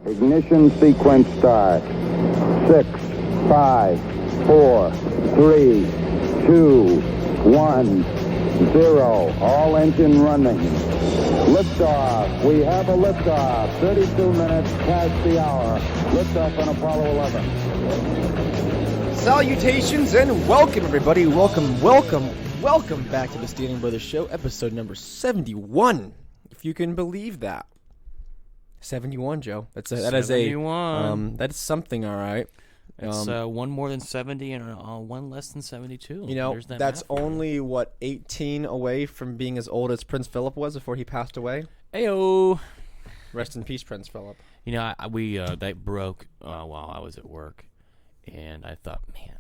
Ignition sequence start. 6, 5, 4, 3, 2, 1, 0. All engine running. Liftoff. We have a liftoff. 32 minutes past the hour. Liftoff on Apollo 11. Salutations and welcome, everybody. Welcome back to the Standing Brothers Show, episode number 71. If you can believe that. 71, Joe. That is 71. That's something, all right. It's one more than 70 and one less than 72. You know, that's only, 18 away from being as old as Prince Philip was before he passed away. Ayo. Rest in peace, Prince Philip. You know, that broke while I was at work, and I thought, man,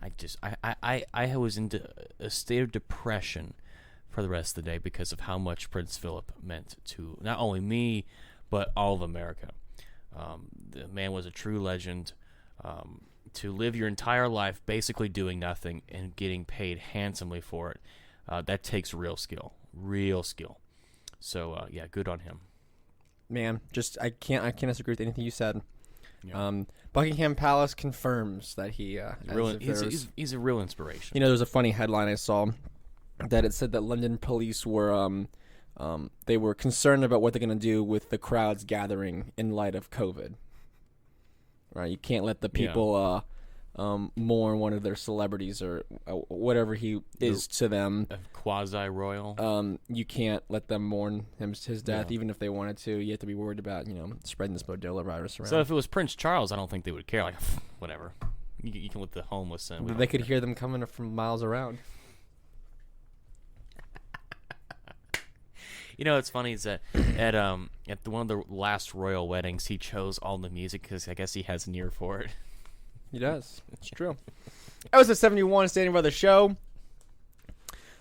I was into a state of depression for the rest of the day because of how much Prince Philip meant to not only me, but all of America. The man was a true legend. To live your entire life basically doing nothing and getting paid handsomely for it, that takes real skill. So, yeah, good on him. Man, I can't disagree with anything you said. Yeah. Buckingham Palace confirms that he's a real inspiration. You know, there's a funny headline I saw that it said that London police were they were concerned about what they're going to do with the crowds gathering in light of COVID. Right, you can't let the people mourn one of their celebrities or whatever he is to them. Quasi-royal. You can't let them mourn his death, even if they wanted to. You have to be worried about spreading this Modelo virus around. So if it was Prince Charles, I don't think they would care. Like, whatever. You can let the homeless in. They could hear them coming from miles around. You know, what's funny is that at one of the last royal weddings, he chose all the music because I guess he has an ear for it. He does. It's true. Episode 71, Standing Brothers Show.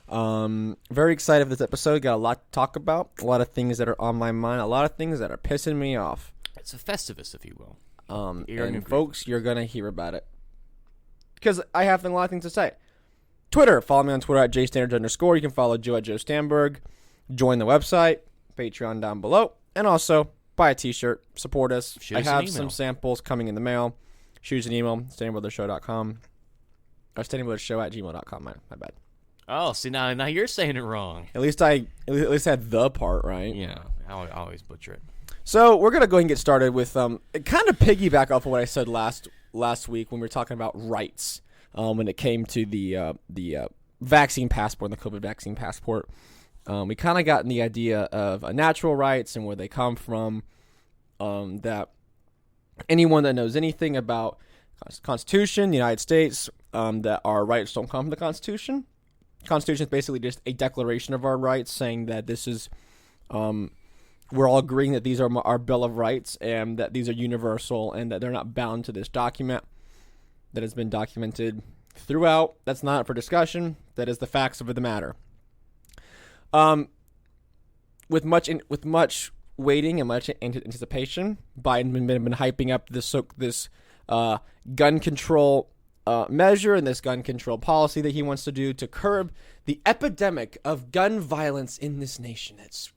Very excited for this episode. Got a lot to talk about. A lot of things that are on my mind. A lot of things that are pissing me off. It's a Festivus, if you will. And folks, you're going to hear about it. Because I have a lot of things to say. Twitter. Follow me on Twitter at jstandards_. You can follow Joe at Joe Stamberg. Join the website, Patreon down below, and also buy a t-shirt, support us. I have some samples coming in the mail. Shoot us an email, standingbrothershow.com, or standingbrothershow@gmail.com. My bad. Oh, see, now you're saying it wrong. At least I had the part right. Yeah, I always butcher it. So we're gonna go ahead and get started with kind of piggyback off of what I said last week when we were talking about rights when it came to the vaccine passport, and the COVID vaccine passport. We kind of gotten the idea of natural rights and where they come from, that anyone that knows anything about Constitution, the United States, that our rights don't come from the Constitution. Constitution is basically just a declaration of our rights, saying that this is, we're all agreeing that these are our Bill of Rights and that these are universal and that they're not bound to this document that has been documented throughout. That's not for discussion. That is the facts of the matter. With much waiting and much anticipation, Biden been hyping up this gun control measure and this gun control policy that he wants to do to curb the epidemic of gun violence in this nation. It's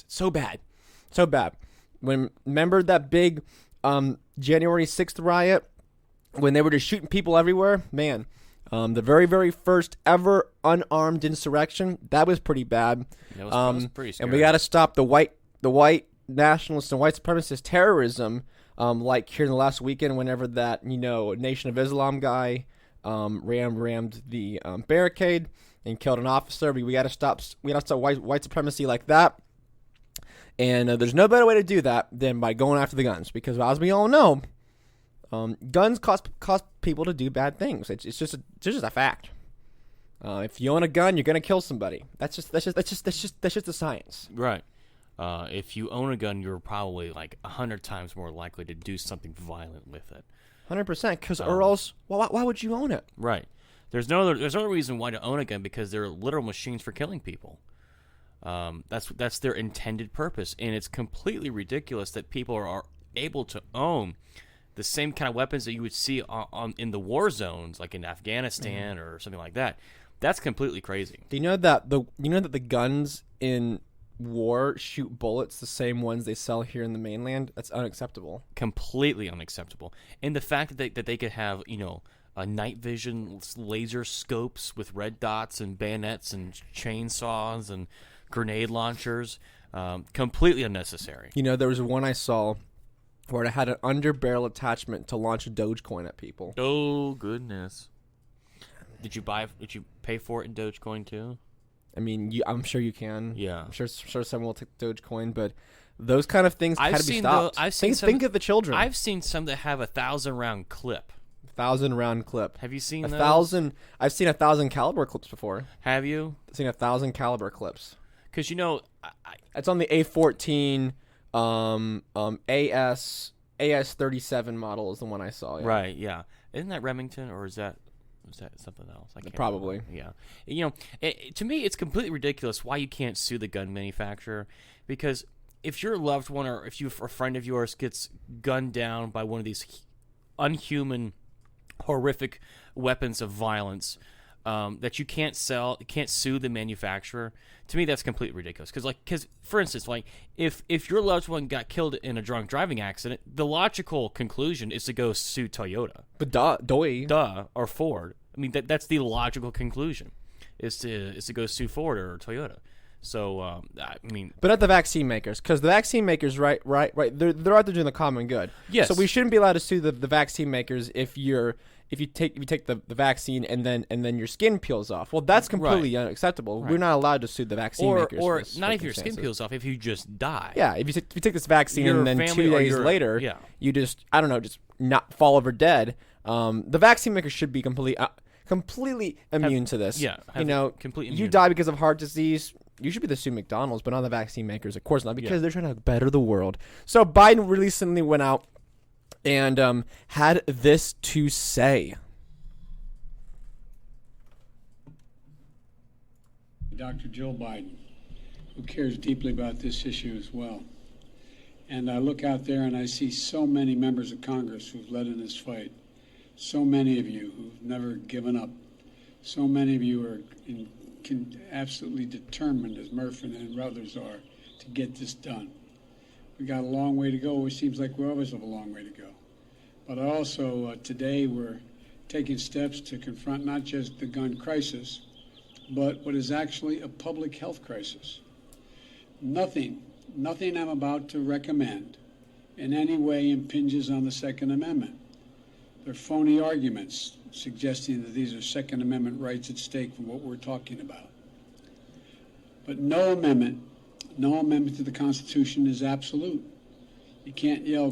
so bad, so bad. Remember that big January 6th riot when they were just shooting people everywhere, man. The very, very first ever unarmed insurrection, that was pretty bad. That was pretty scary. And we got to stop the white nationalist and white supremacist terrorism, like here in the last weekend, whenever that Nation of Islam guy rammed the barricade and killed an officer. We got to stop. We got to stop white supremacy like that. And there's no better way to do that than by going after the guns, because as we all know, guns cost people to do bad things. It's just a fact. If you own a gun, you're gonna kill somebody. That's just the science. Right. If you own a gun, you're probably like 100 times more likely to do something violent with it. 100%. Because or else, why would you own it? Right. There's no reason why to own a gun, because they're literal machines for killing people. That's their intended purpose, and it's completely ridiculous that people are able to own the same kind of weapons that you would see in the war zones, like in Afghanistan or something like that. That's completely crazy. Do you know that the guns in war shoot bullets the same ones they sell here in the mainland, that's unacceptable. Completely unacceptable. And the fact that they could have, night vision laser scopes with red dots and bayonets and chainsaws and grenade launchers, completely unnecessary. There was one I saw where it had an underbarrel attachment to launch a Dogecoin at people. Oh, goodness. Did you pay for it in Dogecoin too? I mean, I'm sure you can. Yeah. I'm sure someone will take Dogecoin, but those kind of things had to be stopped. Think of the children. I've seen some that have 1,000-round clip. 1,000-round clip. Have you seen those? 1,000. I've seen 1,000 caliber clips before. Have you? I've seen 1,000 caliber clips. Because it's on the A14 AS37 model is the one I saw. Yeah. Right. Yeah. Isn't that Remington or is that something else? I can't Probably. Remember. Yeah. To me, it's completely ridiculous why you can't sue the gun manufacturer, because if your loved one or if a friend of yours gets gunned down by one of these unhuman, horrific weapons of violence, that you can't sue the manufacturer. To me, that's completely ridiculous. Because for instance, if your loved one got killed in a drunk driving accident, the logical conclusion is to go sue Toyota. But Or Ford. I mean, that's the logical conclusion, is to go sue Ford or Toyota. So I mean, but not the vaccine makers, because the vaccine makers, right, they're out there doing the common good. Yes. So we shouldn't be allowed to sue the vaccine makers if you take the vaccine and then your skin peels off. Well, that's completely unacceptable. Right. We're not allowed to sue the vaccine makers. Or not if your skin peels off, if you just die. Yeah, if you take this vaccine and then 2 days later, you just not fall over dead. The vaccine makers should be completely immune to this. Yeah, completely immune. You die because of heart disease. You should be the sue McDonald's, but not the vaccine makers. Of course not, because they're trying to better the world. So Biden recently went out and had this to say. Dr. Jill Biden, who cares deeply about this issue as well. And I look out there and I see so many members of Congress who've led in this fight. So many of you who've never given up. So many of you are absolutely determined, as Murphy and others are, to get this done. We got a long way to go. It seems like we always have a long way to go. But also today we're taking steps to confront not just the gun crisis, but what is actually a public health crisis. Nothing I'm about to recommend in any way impinges on the Second Amendment. They're phony arguments suggesting that these are Second Amendment rights at stake from what we're talking about. But no amendment to the Constitution is absolute. You can't yell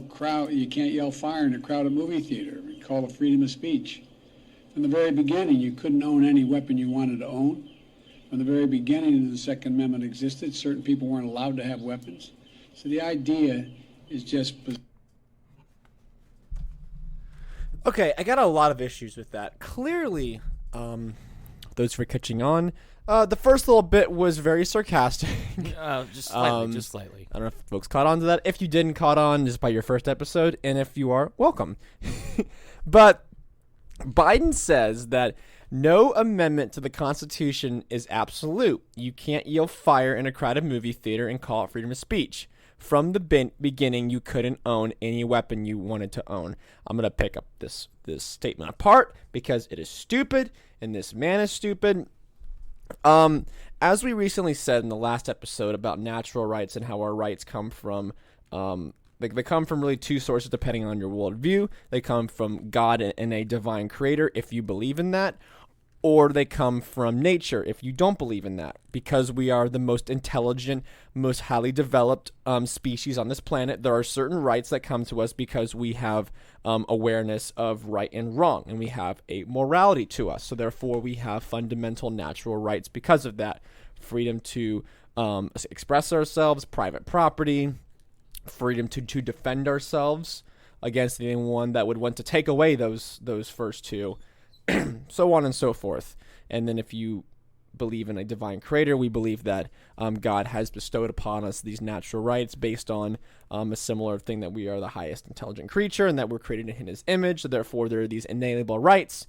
fire in a crowded movie theater and call it freedom of speech. From the very beginning, you couldn't own any weapon you wanted to own. From the very beginning the Second Amendment existed, certain people weren't allowed to have weapons. So the idea is just... Okay, I got a lot of issues with that. Clearly, those who are catching on, the first little bit was very sarcastic. Just slightly. I don't know if folks caught on to that. If you didn't caught on, just by your first episode, and if you are, welcome. But Biden says that no amendment to the Constitution is absolute. You can't yell fire in a crowded movie theater and call it freedom of speech. From the beginning, you couldn't own any weapon you wanted to own. I'm going to pick up this statement apart because it is stupid, and this man is stupid. As we recently said in the last episode about natural rights and how our rights come from, they come from really two sources depending on your worldview. They come from God and a divine creator, if you believe in that, or they come from nature if you don't believe in that. Because we are the most intelligent, most highly developed species on this planet, there are certain rights that come to us because we have awareness of right and wrong, and we have a morality to us. So therefore, we have fundamental natural rights because of that. Freedom to express ourselves, private property, freedom to defend ourselves against anyone that would want to take away those first two. So on and so forth. And then if you believe in a divine creator, we believe that God has bestowed upon us these natural rights based on a similar thing, that we are the highest intelligent creature and that we're created in his image. So therefore, there are these inalienable rights.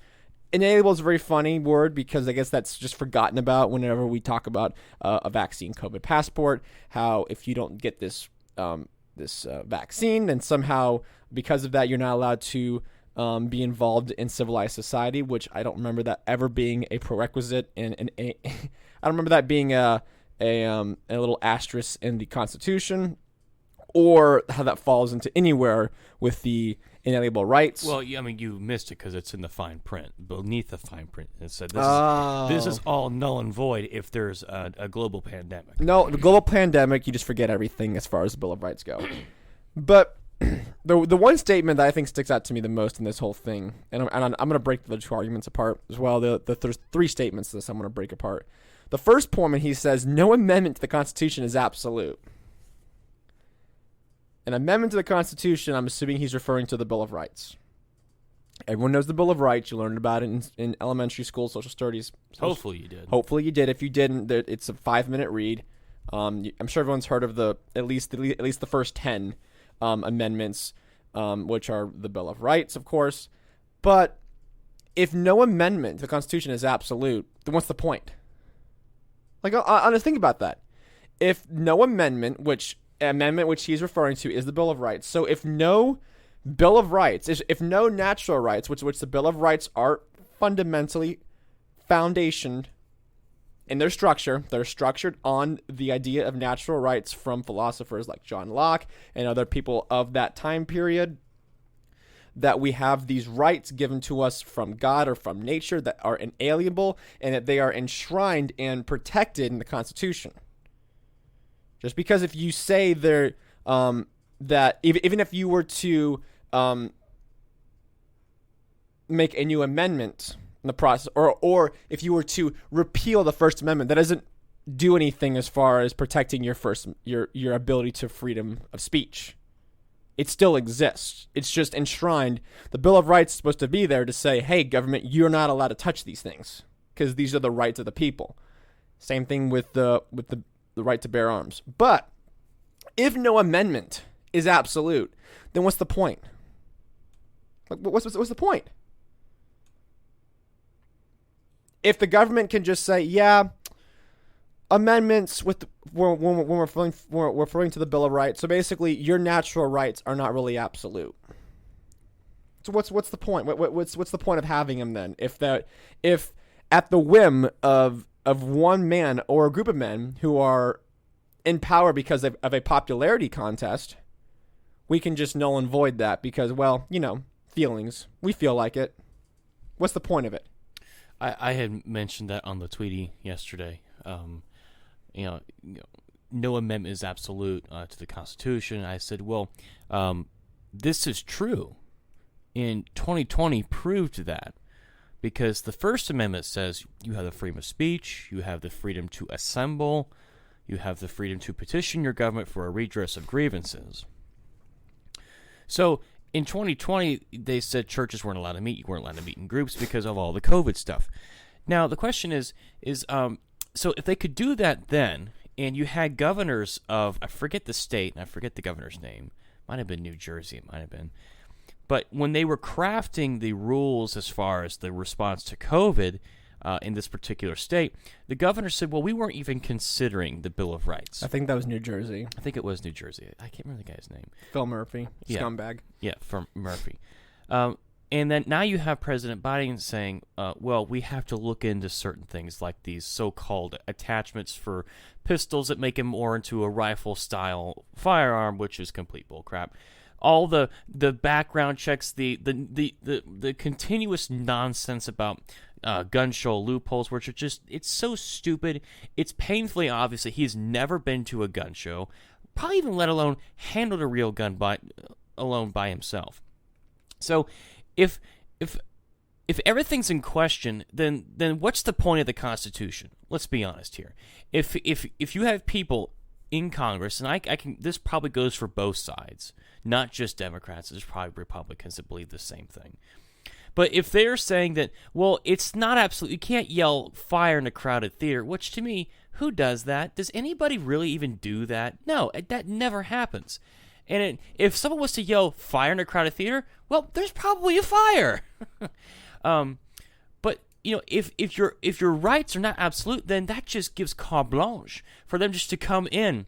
inalienable is a very funny word because I guess that's just forgotten about whenever we talk about a vaccine COVID passport. How if you don't get this vaccine, then somehow because of that you're not allowed to be involved in civilized society, which I don't remember that ever being a prerequisite I don't remember that being a little asterisk in the Constitution, or how that falls into anywhere with the inalienable rights. Well, I mean, you missed it because it's in the fine print. Beneath the fine print, it said this is all null and void if there's a global pandemic. No, the global pandemic, you just forget everything as far as the Bill of Rights go. But the one statement that I think sticks out to me the most in this whole thing, and I'm going to break the two arguments apart as well. There's three statements that I'm going to break apart. The first point, he says, no amendment to the Constitution is absolute. An amendment to the Constitution, I'm assuming he's referring to the Bill of Rights. Everyone knows the Bill of Rights. You learned about it in elementary school, social studies. Hopefully you did. Hopefully you did. If you didn't, it's a 5-minute read. I'm sure everyone's heard of at least the first 10 amendments, which are the Bill of Rights, of course. But if no amendment to the Constitution is absolute, then what's the point? Like, honestly, think about that. If no amendment, which he's referring to is the Bill of Rights. So if no Bill of Rights, if no natural rights, which the Bill of Rights are fundamentally foundationed in their structure, they're structured on the idea of natural rights from philosophers like John Locke and other people of that time period, that we have these rights given to us from God or from nature that are inalienable and that they are enshrined and protected in the Constitution. Just because if you say they're that even if you were to make a new amendment in the process, or if you were to repeal the First Amendment, that doesn't do anything as far as protecting your ability to freedom of speech. It still exists. It's just enshrined. The Bill of Rights is supposed to be there to say, hey, government, you're not allowed to touch these things because these are the rights of the people. Same thing with the right to bear arms. But if no amendment is absolute, then what's the point? Like, what's the point? If the government can just say, yeah, amendments when we're referring to the Bill of Rights, so basically your natural rights are not really absolute. So what's the point? What's the point of having them then? If at the whim of one man or a group of men who are in power because of a popularity contest, we can just null and void that because, well, feelings. We feel like it. What's the point of it? I had mentioned that on the Tweety yesterday. No amendment is absolute to the Constitution. I said, well, this is true. And 2020 proved that. Because the First Amendment says you have the freedom of speech, you have the freedom to assemble, you have the freedom to petition your government for a redress of grievances. So in 2020, they said churches weren't allowed to meet. You weren't allowed to meet in groups because of all the COVID stuff. Now, the question is so if they could do that then, and you had governors of, I forget the state, and I forget the governor's name. Might have been New Jersey, it might have been. But when they were crafting the rules as far as the response to COVID in this particular state, the governor said, well, we weren't even considering the Bill of Rights. I think that was New Jersey. I think it was New Jersey. I can't remember the guy's name. Phil Murphy, yeah. Scumbag. Yeah, from Murphy. And then now you have President Biden saying, well, we have to look into certain things like these so-called attachments for pistols that make it more into a rifle-style firearm, which is complete bullcrap. All the background checks, the continuous nonsense about gun show loopholes, which are just, it's so stupid. It's painfully obvious that he's never been to a gun show, probably even let alone handled a real gun alone by himself. So if everything's in question, then what's the point of the Constitution? Let's be honest here. If you have people in Congress, and I can, this probably goes for both sides, not just Democrats. There's probably Republicans that believe the same thing. But if they're saying that, well, it's not absolute, you can't yell fire in a crowded theater, which to me, who does that? Does anybody really even do that? No, that never happens. And if someone was to yell fire in a crowded theater, well, there's probably a fire. But if your rights are not absolute, then that just gives carte blanche for them just to come in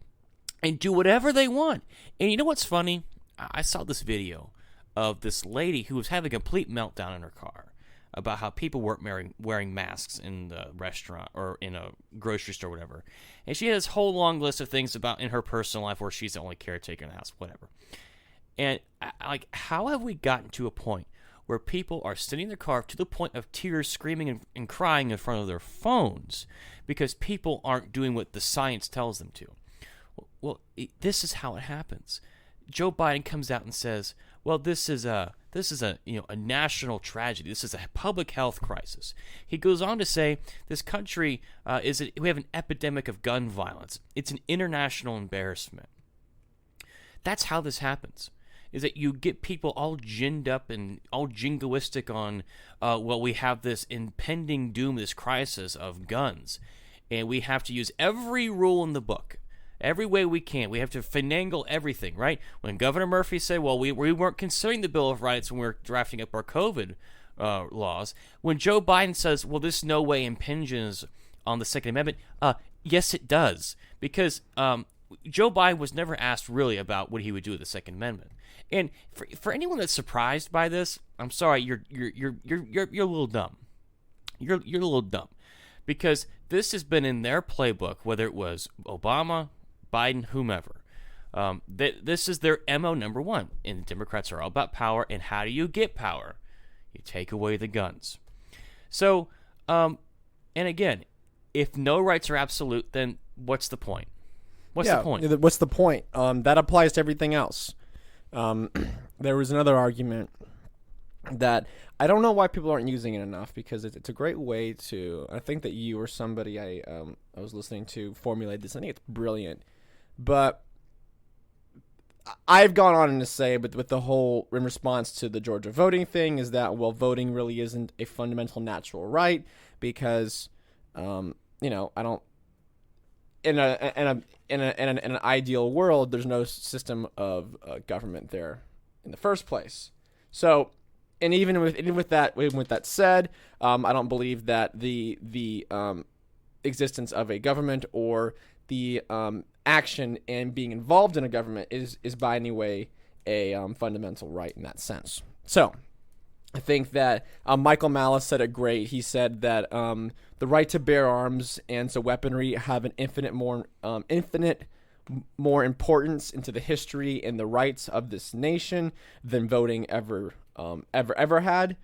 and do whatever they want. And you know what's funny? I saw this video of this lady who was having a complete meltdown in her car about how people weren't wearing masks in the restaurant or in a grocery store, whatever. And she had this whole long list of things about in her personal life where she's the only caretaker in the house, whatever. And how have we gotten to a point where people are sitting in their car to the point of tears, screaming and crying in front of their phones because people aren't doing what the science tells them to? Well, this is how it happens. Joe Biden comes out and says, "Well, this is a national tragedy. This is a public health crisis." He goes on to say, "This country we have an epidemic of gun violence. It's an international embarrassment." That's how this happens. Is that you get people all ginned up and all jingoistic on, we have this impending doom, this crisis of guns, and we have to use every rule in the book. Every way we can. We have to finagle everything, right? When Governor Murphy said, well, we weren't considering the Bill of Rights when we were drafting up our COVID laws. When Joe Biden says, well, this no way impinges on the Second Amendment, yes, it does. Because Joe Biden was never asked really about what he would do with the Second Amendment. And for anyone that's surprised by this, I'm sorry, you're a little dumb. You're a little dumb. Because this has been in their playbook, whether it was Obama, Biden, whomever. This is their MO number one. And the Democrats are all about power. And how do you get power? You take away the guns. So, and again, if no rights are absolute, then what's the point? What's the point? What's the point? That applies to everything else. There was another argument that I don't know why people aren't using it enough, because it's a great way to. I think that you or somebody I was listening to formulate this. I think it's brilliant, but I've gone on to say, but with the whole in response to the Georgia voting thing, is that voting really isn't a fundamental natural right because, I don't. In an ideal world, there's no system of government there in the first place. So. And even with that said, I don't believe that the existence of a government or the action and being involved in a government is by any way a fundamental right in that sense. So I think that Michael Malice said it great. He said that the right to bear arms and so weaponry have an infinite more importance into the history and the rights of this nation than voting ever had.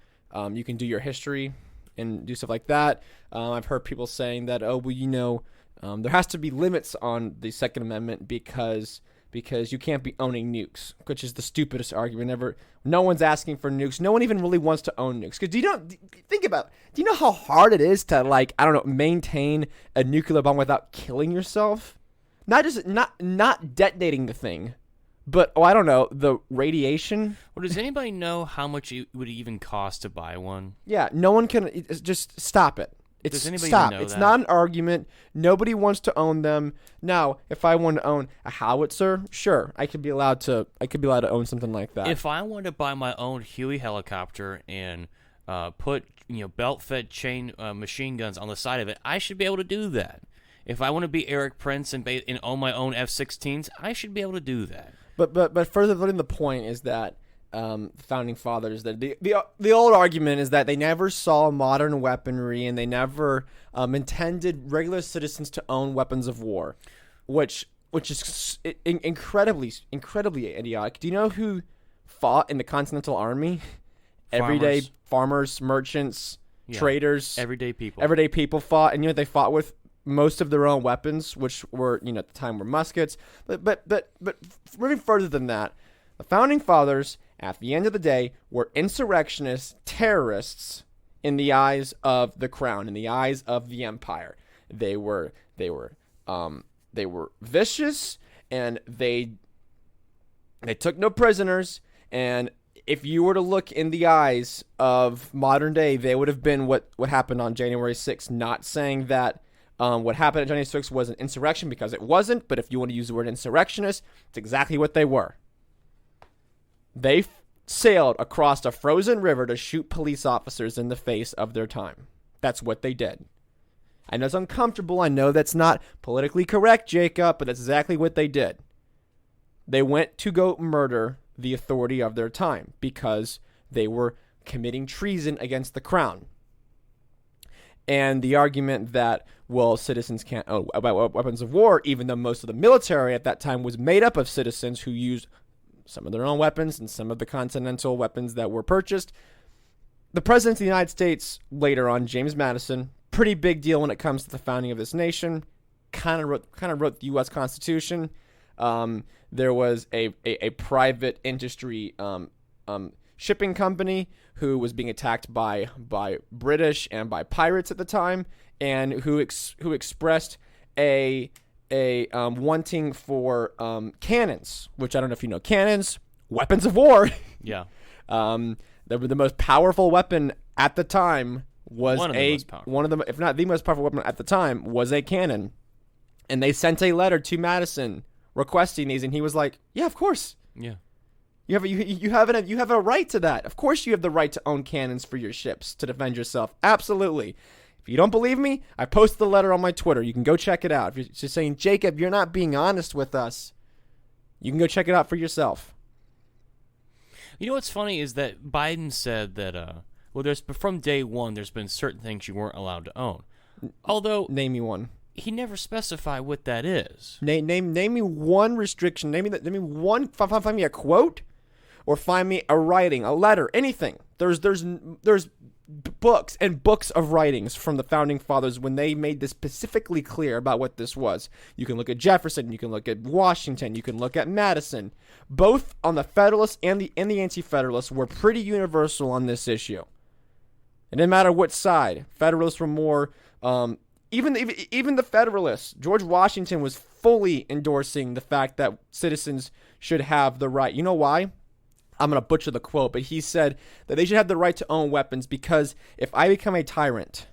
You can do your history and do stuff like that. I've heard people saying that, there has to be limits on the Second Amendment because you can't be owning nukes, which is the stupidest argument ever. No one's asking for nukes. No one even really wants to own nukes. Because do you know how hard it is to maintain a nuclear bomb without killing yourself? Not detonating the thing. But, the radiation. Well, does anybody know how much it would even cost to buy one? Yeah, no one can. Just stop it. Does anybody stop. Even know it's that? not an argument. Nobody wants to own them. Now, if I want to own a howitzer, sure, I could be allowed to own something like that. If I wanted to buy my own Huey helicopter and put belt-fed chain machine guns on the side of it, I should be able to do that. If I want to be Eric Prince and own my own F-16s, I should be able to do that. But further than the point is that founding fathers, that the old argument is that they never saw modern weaponry and they never intended regular citizens to own weapons of war, which is incredibly idiotic. Do you know who fought in the Continental Army? Everyday farmers, merchants, traders, everyday people. Everyday people fought, and they fought with most of their own weapons, which were, at the time were muskets. But moving further than that, the founding fathers, at the end of the day, were insurrectionists, terrorists in the eyes of the crown, in the eyes of the empire. They were vicious, and they took no prisoners. And if you were to look in the eyes of modern day, they would have been what happened on January 6th. Not saying that what happened on January 6th was an insurrection, because it wasn't. But if you want to use the word insurrectionist, it's exactly what they were. They sailed across a frozen river to shoot police officers in the face of their time. That's what they did. I know it's uncomfortable. I know that's not politically correct, Jacob, but that's exactly what they did. They went to go murder the authority of their time because they were committing treason against the crown. And the argument that, well, citizens can't own weapons of war, even though most of the military at that time was made up of citizens who used some of their own weapons and some of the continental weapons that were purchased. The President of the United States, later on, James Madison, pretty big deal when it comes to the founding of this nation, kind of wrote the U.S. Constitution. There was a private industry shipping company who was being attacked by British and by pirates at the time, and who expressed a wanting for cannons, which I don't know if you know cannons, weapons of war. Yeah. The most powerful weapon at the time was one of them, if not the most powerful weapon at the time, was a cannon. And they sent a letter to Madison requesting these, and he was like, "Yeah, of course. Yeah. You have a right to that. Of course you have the right to own cannons for your ships to defend yourself. Absolutely. If you don't believe me, I posted the letter on my Twitter. You can go check it out. If you're just saying, Jacob, you're not being honest with us, you can go check it out for yourself." You know what's funny is that Biden said that, from day one, there's been certain things you weren't allowed to own. Although, Name me one. he never specified what that is. Name me one restriction. Name me one. Find me a quote, or find me a writing, a letter, anything. There's books and books of writings from the founding fathers when they made this specifically clear about what this was. You can look at Jefferson, you can look at Washington, you can look at Madison. Both on the Federalists and the Anti-Federalists were pretty universal on this issue. It didn't matter what side. Federalists were more, even the Federalists. George Washington was fully endorsing the fact that citizens should have the right. You know why? I'm going to butcher the quote, but he said that they should have the right to own weapons because if I become a tyrant,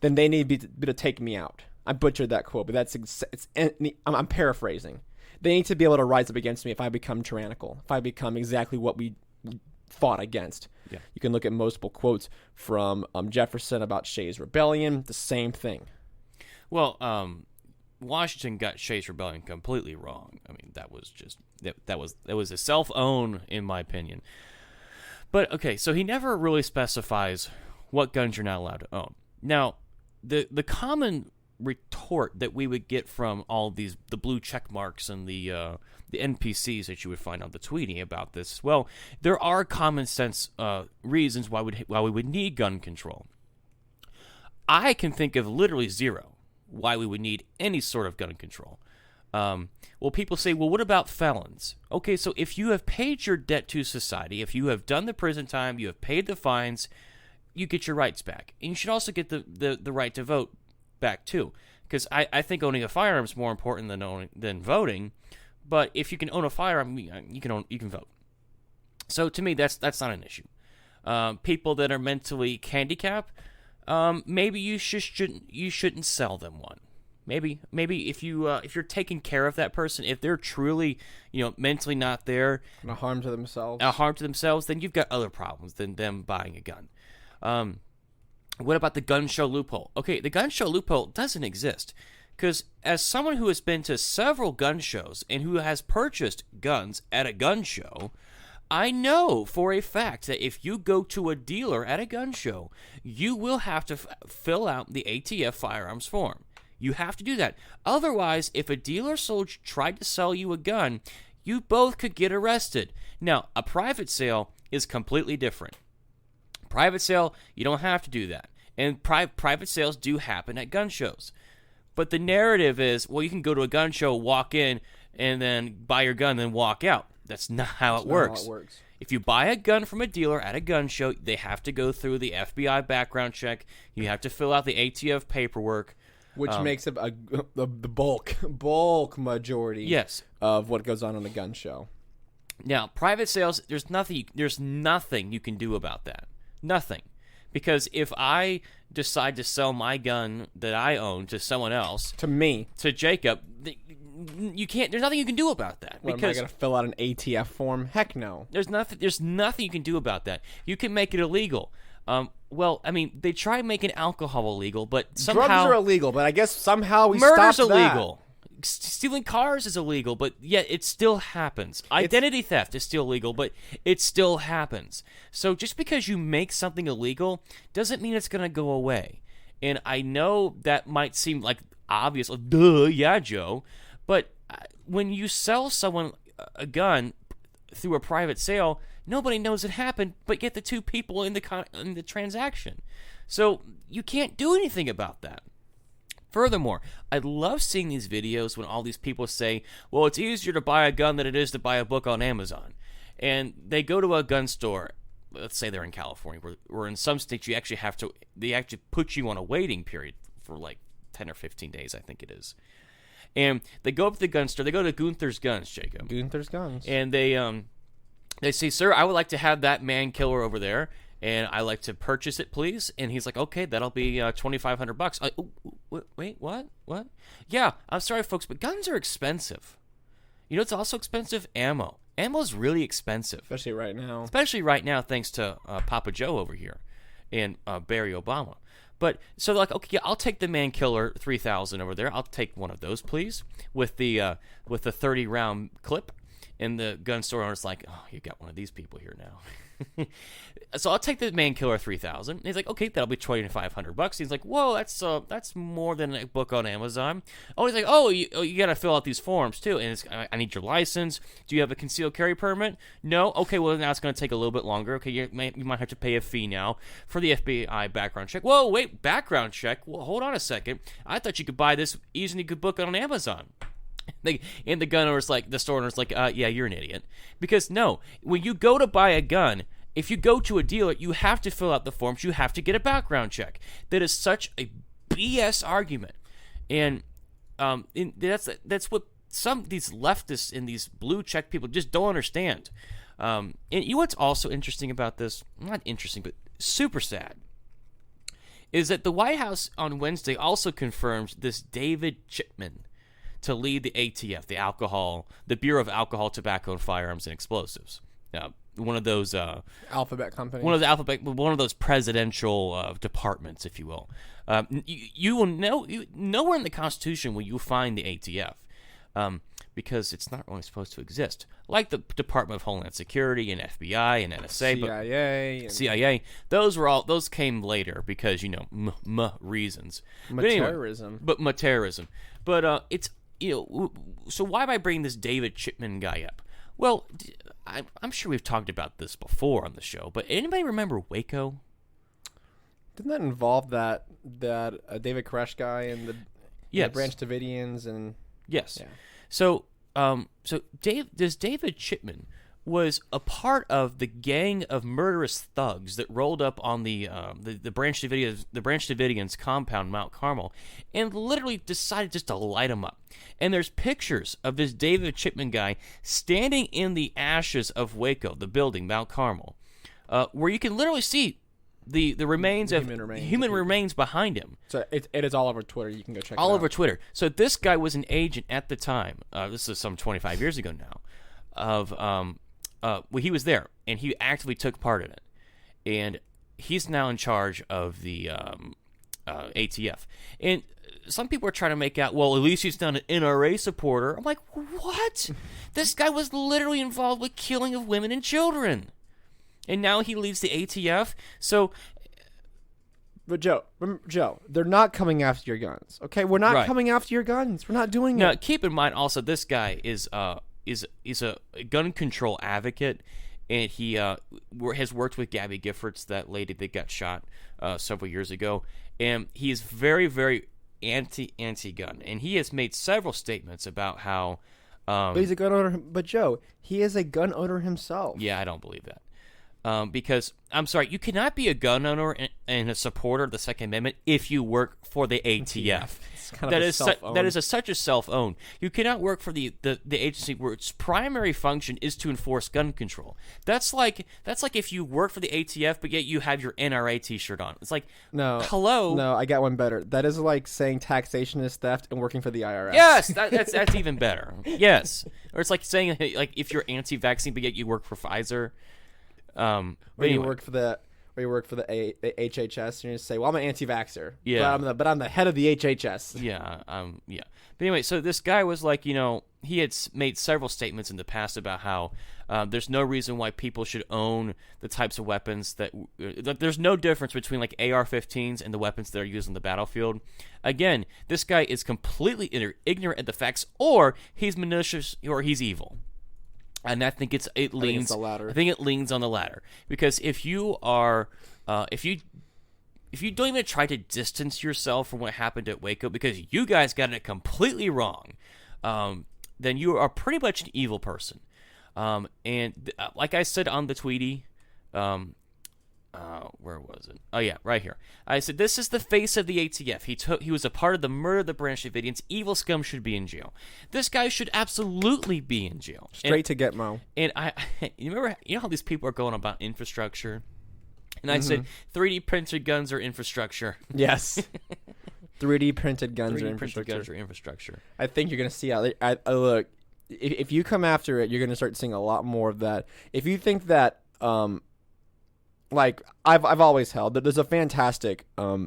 then they need to be to take me out. I butchered that quote, but I'm paraphrasing. They need to be able to rise up against me if I become tyrannical, if I become exactly what we fought against. Yeah. You can look at multiple quotes from Jefferson about Shays' Rebellion, the same thing. Well, Washington got Shays' Rebellion completely wrong. I mean, that was just that was a self-own, in my opinion. But okay, so he never really specifies what guns you're not allowed to own. Now, the common retort that we would get from all the blue check marks and the NPCs that you would find on the tweeting about this, well, there are common sense reasons why we would need gun control. I can think of literally zero why we would need any sort of gun control. Well, people say, well, what about felons? Okay, so if you have paid your debt to society, if you have done the prison time, you have paid the fines, you get your rights back. And you should also get the right to vote back too. Because I think owning a firearm is more important than voting. But if you can own a firearm, you can vote. So to me, that's not an issue. People that are mentally handicapped, maybe you shouldn't sell them one. Maybe if you're taking care of that person, if they're truly mentally not there, a harm to themselves, then you've got other problems than them buying a gun. What about the gun show loophole? Okay, the gun show loophole doesn't exist because as someone who has been to several gun shows and who has purchased guns at a gun show, I know for a fact that if you go to a dealer at a gun show, you will have to fill out the ATF firearms form. You have to do that. Otherwise, if a dealer tried to sell you a gun, you both could get arrested. Now, a private sale is completely different. Private sale, you don't have to do that. And private sales do happen at gun shows. But the narrative is, well, you can go to a gun show, walk in, and then buy your gun, then walk out. That's not how it works. If you buy a gun from a dealer at a gun show, they have to go through the FBI background check. You have to fill out the ATF paperwork. Which makes up the bulk majority yes. of what goes on the gun show. Now, private sales, there's nothing you can do about that. Nothing. Because if I decide to sell my gun that I own to someone else, to Jacob, you can't. There's nothing you can do about that. What, am I going to fill out an ATF form? Heck no. There's nothing you can do about that. You can make it illegal. Well, I mean, they try making alcohol illegal, but somehow drugs are illegal. But I guess somehow we murder's stopped that. illegal. Stealing cars is illegal, but yet it still happens. Identity theft is still illegal, but it still happens. So just because you make something illegal doesn't mean it's going to go away. And I know that might seem like obvious, like, duh, yeah, Joe. But when you sell someone a gun through a private sale, nobody knows it happened, but yet the two people in the transaction. So you can't do anything about that. Furthermore, I love seeing these videos when all these people say, well, it's easier to buy a gun than it is to buy a book on Amazon. And they go to a gun store, let's say they're in California, where in some states they actually put you on a waiting period for like 10 or 15 days, I think it is. And they go up to the gun store, they go to Gunther's Guns, Jacob. Gunther's Guns. And they say, sir, I would like to have that man killer over there, and I like to purchase it, please. And he's like, okay, that'll be $2,500. Wait, what? Yeah, I'm sorry, folks, but guns are expensive. You know, it's also expensive. Ammo. Ammo's really expensive, Especially right now. thanks to Papa Joe over here and Barry Obama. But so they're like, okay, yeah, I'll take the Man Killer 3000 over there. I'll take one of those, please, with the 30-round clip. And the gun store owner's like, oh, you got one of these people here now. So I'll take the Man Killer 3000. And he's like, okay, that'll be $2,500. He's like, whoa, that's more than a book on Amazon. Oh, he's like, you got to fill out these forms too. And I need your license. Do you have a concealed carry permit? No. Okay, well now it's going to take a little bit longer. Okay, you might have to pay a fee now for the FBI background check. Whoa, wait, background check? Well, hold on a second. I thought you could buy this easily good book on Amazon. And the gun owner's like, the store owner's like, yeah, you're an idiot. Because no, when you go to buy a gun, if you go to a dealer, you have to fill out the forms. You have to get a background check. That is such a BS argument, and that's what some of these leftists and these blue check people just don't understand. And you know what's also interesting about this? Not interesting, but super sad. Is that the White House on Wednesday also confirmed this David Chipman to lead the ATF, the Bureau of Alcohol, Tobacco, and Firearms and Explosives. One of those alphabet companies. One of those presidential departments, if you will. You will know nowhere in the Constitution will you find the ATF, because it's not really supposed to exist. Like the Department of Homeland Security and FBI and NSA, CIA. Those came later because reasons. Terrorism. Terrorism. But it's. So why am I bringing this David Chipman guy up? Well, I'm sure we've talked about this before on the show, but anybody remember Waco? Didn't that involve that David Koresh guy and the Branch Davidians and yes? Yeah. So David Chipman was a part of the gang of murderous thugs that rolled up on the Branch Davidians compound in Mount Carmel and literally decided just to light them up. And there's pictures of this David Chipman guy standing in the ashes of Waco, the building, Mount Carmel, where you can literally see the remains of human remains behind him. So it is all over Twitter. You can go check it out. All over Twitter. So this guy was an agent at the time. This is some 25 years ago now. He was there, and he actively took part in it. And he's now in charge of the ATF. And some people are trying to make out, well, at least he's not an NRA supporter. I'm like, what? This guy was literally involved with killing of women and children. And now he leads the ATF. So, but Joe, they're not coming after your guns. Okay, we're not coming after your guns. We're not doing it. Now, keep in mind also, this guy is a gun control advocate, and he has worked with Gabby Giffords, that lady that got shot several years ago, and he is very, very anti-gun, and he has made several statements about how. But he's a gun owner. But Joe, he is a gun owner himself. Yeah, I don't believe that. Because, I'm sorry, you cannot be a gun owner and a supporter of the Second Amendment if you work for the ATF. That is such a self-owned. You cannot work for the agency where its primary function is to enforce gun control. That's like if you work for the ATF, but yet you have your NRA T-shirt on. It's like, hello. No, I got one better. That is like saying taxation is theft and working for the IRS. Yes, that's even better. Yes, or it's like saying like if you're anti-vaccine, but yet you work for Pfizer. You work for or you work for the HHS, and you say, "Well, I'm an anti-vaxxer, Yeah. but I'm the head of the HHS." Yeah, yeah. But anyway, so this guy was like, he had made several statements in the past about how there's no reason why people should own the types of weapons that there's no difference between like AR-15s and the weapons that are used on the battlefield. Again, this guy is completely ignorant of the facts, or he's malicious, or he's evil. And I think it leans the latter. I think it leans on the latter, because if you are if you don't even try to distance yourself from what happened at Waco because you guys got it completely wrong, then you are pretty much an evil person. Like I said on the Tweety, where was it? Oh yeah, right here. I said this is the face of the ATF. He was a part of the murder of the Branch Davidians. Evil scum should be in jail. This guy should absolutely be in jail. Straight to Gitmo. And you remember, how these people are going about infrastructure? And I said 3D printed guns are infrastructure. Yes. 3D printed guns are 3D printed infrastructure. guns are infrastructure. I think you're going to see how look, if you come after it, you're going to start seeing a lot more of that. If you think that like I've always held that there's a fantastic I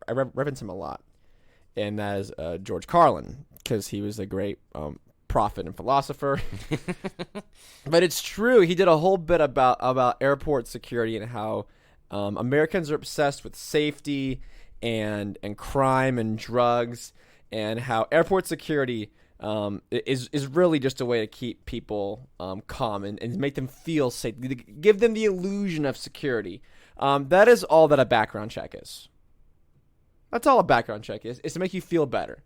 reference him a lot, and that is George Carlin, because he was a great prophet and philosopher. But it's true, he did a whole bit about airport security and how Americans are obsessed with safety and crime and drugs, and how airport security is really just a way to keep people calm and make them feel safe, give them the illusion of security. That is all that a background check is. That's all a background check is to make you feel better.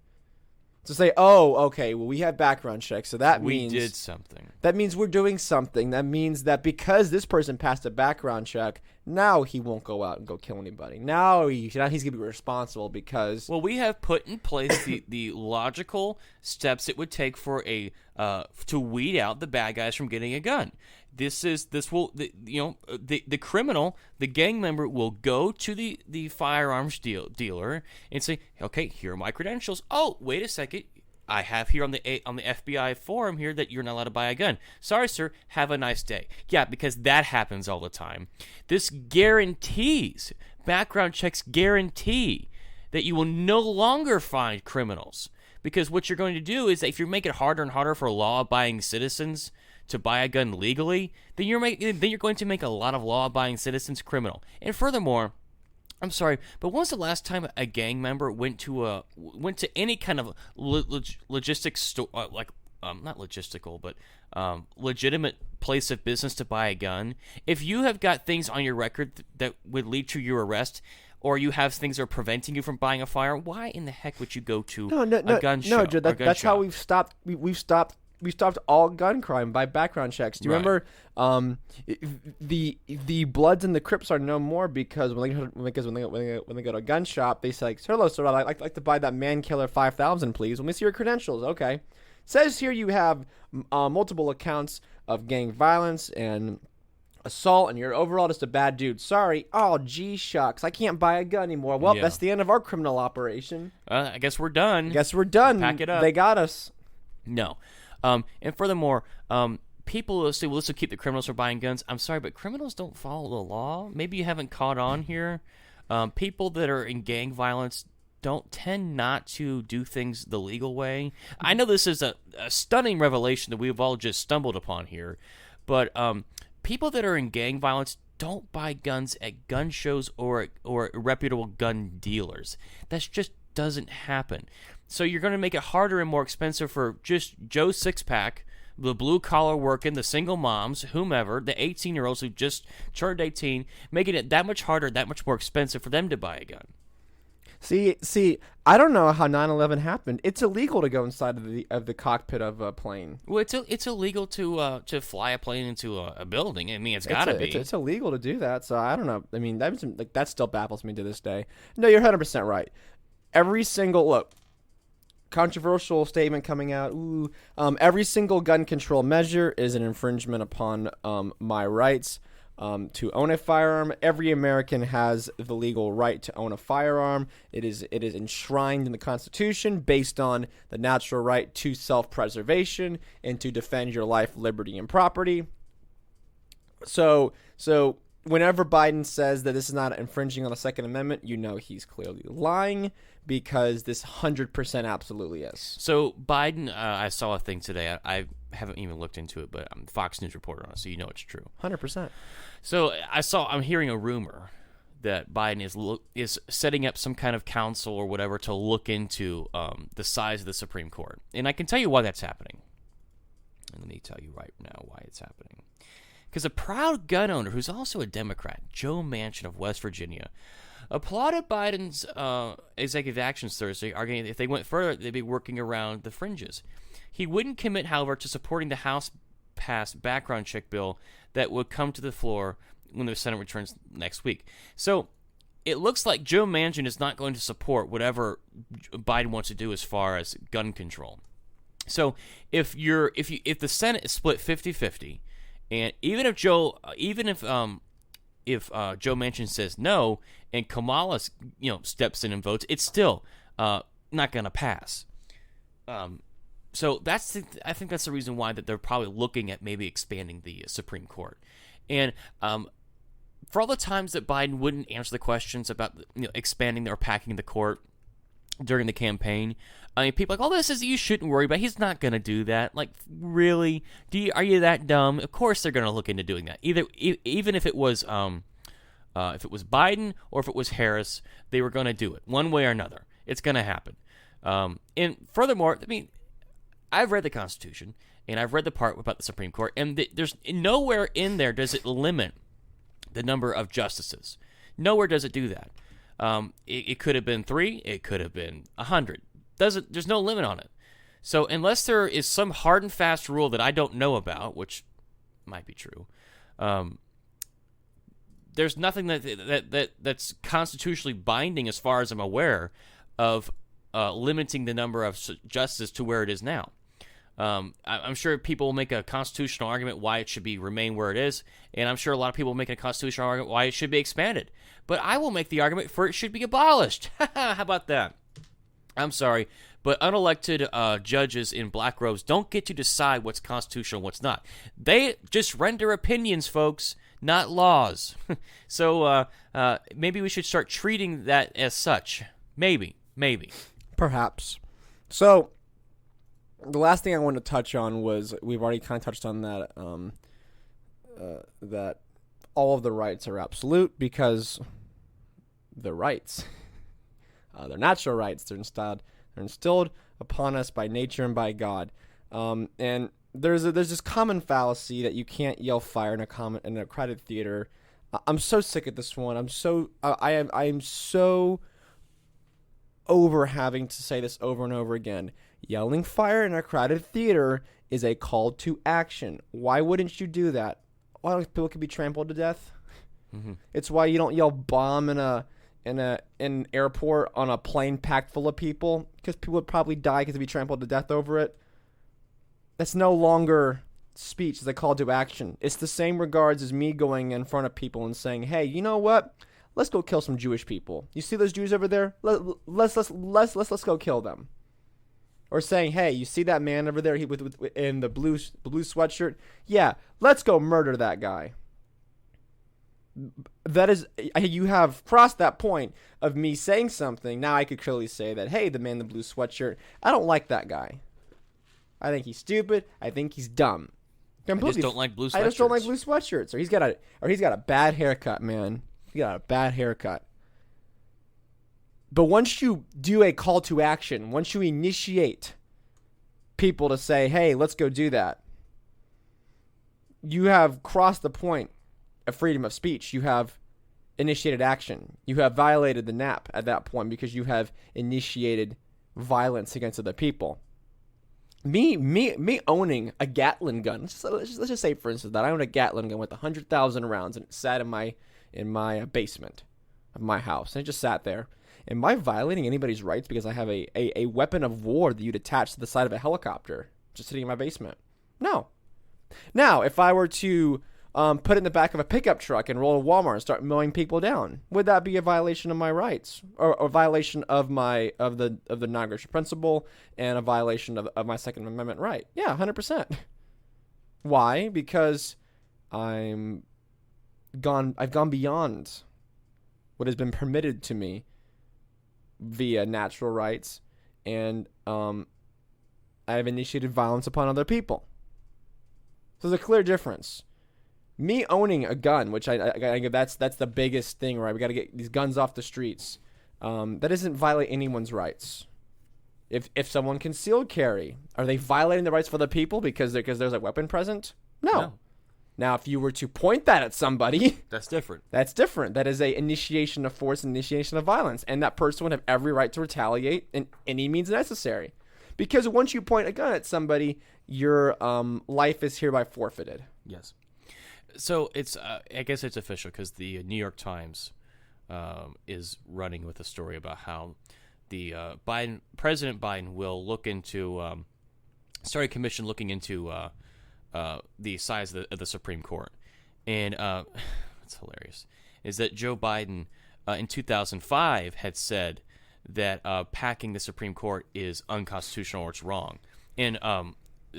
To say, oh, okay, well, we have background checks, so that means... We did something. That means we're doing something. That means that because this person passed a background check, now he won't go out and go kill anybody. Now he's going to be responsible because... Well, we have put in place the logical steps it would take for to weed out the bad guys from getting a gun. The criminal, the gang member will go to the firearms dealer and say, okay, here are my credentials. Oh, wait a second. I have here on the FBI forum here that you're not allowed to buy a gun. Sorry, sir. Have a nice day. Yeah, because that happens all the time. This guarantees, background checks guarantee that you will no longer find criminals. Because what you're going to do is that if you make it harder and harder for law-abiding citizens to buy a gun legally, then you're going to make a lot of law-abiding citizens criminal. And furthermore, I'm sorry, but when was the last time a gang member went to any kind of logistics store, not logistical, but legitimate place of business to buy a gun? If you have got things on your record that would lead to your arrest, or you have things that are preventing you from buying a firearm, why in the heck would you go to a gun shop? No, that's how we've stopped. We've stopped all gun crime by background checks. Do you remember the Bloods and the Crips are no more because when they go to a gun shop, they say, like, hello, sir, I'd like to buy that Man Killer 5000, please. Let me see your credentials. Okay. Says here you have multiple accounts of gang violence and assault, and you're overall just a bad dude. Sorry. Oh, gee shucks. I can't buy a gun anymore. Well, that's the end of our criminal operation. I guess we're done. Pack it up. They got us. No. And furthermore, people will say, well, this will keep the criminals from buying guns. I'm sorry, but criminals don't follow the law. Maybe you haven't caught on here. People that are in gang violence don't tend not to do things the legal way. I know this is a stunning revelation that we've all just stumbled upon here, but people that are in gang violence don't buy guns at gun shows or reputable gun dealers. That just doesn't happen. So you're going to make it harder and more expensive for just Joe Sixpack, the blue-collar working, the single moms, whomever, the 18-year-olds who just turned 18, making it that much harder, that much more expensive for them to buy a gun. See, I don't know how 9/11 happened. It's illegal to go inside of the cockpit of a plane. Well, it's illegal to fly a plane into a building. I mean, it's got to be. It's illegal to do that. So I don't know. I mean, that still baffles me to this day. No, you're 100% right. Every single controversial statement coming out. Every single gun control measure is an infringement upon my rights to own a firearm. Every American has the legal right to own a firearm. It is enshrined in the Constitution based on the natural right to self-preservation and to defend your life, liberty, and property. So whenever Biden says that this is not infringing on the Second Amendment, he's clearly lying, because this 100% absolutely is. So Biden, I saw a thing today. I haven't even looked into it, but I'm a Fox News reporter on it, so it's true. 100%. So I'm hearing a rumor that Biden is setting up some kind of council or whatever to look into the size of the Supreme Court. And I can tell you why that's happening. And let me tell you right now why it's happening. Because a proud gun owner who's also a Democrat, Joe Manchin of West Virginia, applauded Biden's executive actions Thursday, arguing that if they went further, they'd be working around the fringes. He wouldn't commit, however, to supporting the House-passed background check bill that would come to the floor when the Senate returns next week. So it looks like Joe Manchin is not going to support whatever Biden wants to do as far as gun control. So if the Senate is split 50-50, and even if Joe Manchin says no and Kamala steps in and votes, it's still not going to pass. So I think that's the reason why that they're probably looking at maybe expanding the Supreme Court. And for all the times that Biden wouldn't answer the questions about expanding or packing the court during the campaign, I mean, people are like, oh, this is, you shouldn't worry about it. He's not going to do that. Like, really? Are you that dumb? Of course they're going to look into doing that. Even if it was Biden or if it was Harris, they were going to do it one way or another. It's going to happen. And furthermore, I mean, I've read the Constitution and I've read the part about the Supreme Court, and there's nowhere in there does it limit the number of justices. Nowhere does it do that. It could have been 3. It could have been 100. There's no limit on it. So unless there is some hard and fast rule that I don't know about, which might be true, there's nothing that's constitutionally binding, as far as I'm aware, of limiting the number of justices to where it is now. I'm sure people will make a constitutional argument why it should remain where it is, and I'm sure a lot of people will make a constitutional argument why it should be expanded. But I will make the argument for it should be abolished. How about that? I'm sorry, but unelected judges in black robes don't get to decide what's constitutional and what's not. They just render opinions, folks, not laws. So maybe we should start treating that as such. Maybe. Perhaps. So the last thing I wanted to touch on was, we've already kind of touched on that, that all of the rights are absolute, because they're rights. They're natural rights. They're instilled upon us by nature and by God. And there's this common fallacy that you can't yell fire in a crowded theater. I'm so sick at this one. I am so over having to say this over and over again. Yelling fire in a crowded theater is a call to action. Why wouldn't you do that? Why don't people could be trampled to death? Mm-hmm. It's why you don't yell bomb in an airport on a plane packed full of people, because people would probably die because they'd be trampled to death over it. That's no longer speech. It's a call to action. It's the same regards as me going in front of people and saying, hey, you know what? Let's go kill some Jewish people. You see those Jews over there? Let's go kill them. Or saying, hey, you see that man over there in the blue sweatshirt? Yeah, let's go murder that guy. That is, you have crossed that point of me saying something. Now I could clearly say that, hey, the man in the blue sweatshirt, I don't like that guy. I think he's stupid. I think he's dumb. I just don't like blue sweatshirts. I just don't like blue sweatshirts. Or he's got a bad haircut, man. He got a bad haircut. But once you do a call to action, once you initiate people to say, hey, let's go do that, you have crossed the point of freedom of speech. You have initiated action. You have violated the NAP at that point, because you have initiated violence against other people. Me owning a Gatling gun. Let's just say, for instance, that I own a Gatling gun with 100,000 rounds, and it sat in my basement of my house, and it just sat there. Am I violating anybody's rights because I have a weapon of war that you'd attach to the side of a helicopter just sitting in my basement? No. Now, if I were to put it in the back of a pickup truck and roll to Walmart and start mowing people down, would that be a violation of my rights, or a violation of the non-aggression principle, and a violation of my Second Amendment right? Yeah, 100%. Why? Because I'm gone beyond what has been permitted to me via natural rights, and I have initiated violence upon other people. So there's a clear difference. Me owning a gun, which that's the biggest thing, right? We got to get these guns off the streets. That doesn't violate anyone's rights. If someone concealed carry, are they violating the rights for the people because there's a weapon present? No. Now, if you were to point that at somebody, That's different. that's different. That is a initiation of force, initiation of violence, and that person would have every right to retaliate in any means necessary. Because once you point a gun at somebody, your life is hereby forfeited. Yes. So it's I guess it's official because the New York Times is running with a story about how the President Biden will look into start a commission looking into the size of the Supreme Court, and it's hilarious. Is that Joe Biden in 2005 had said that packing the Supreme Court is unconstitutional or it's wrong, and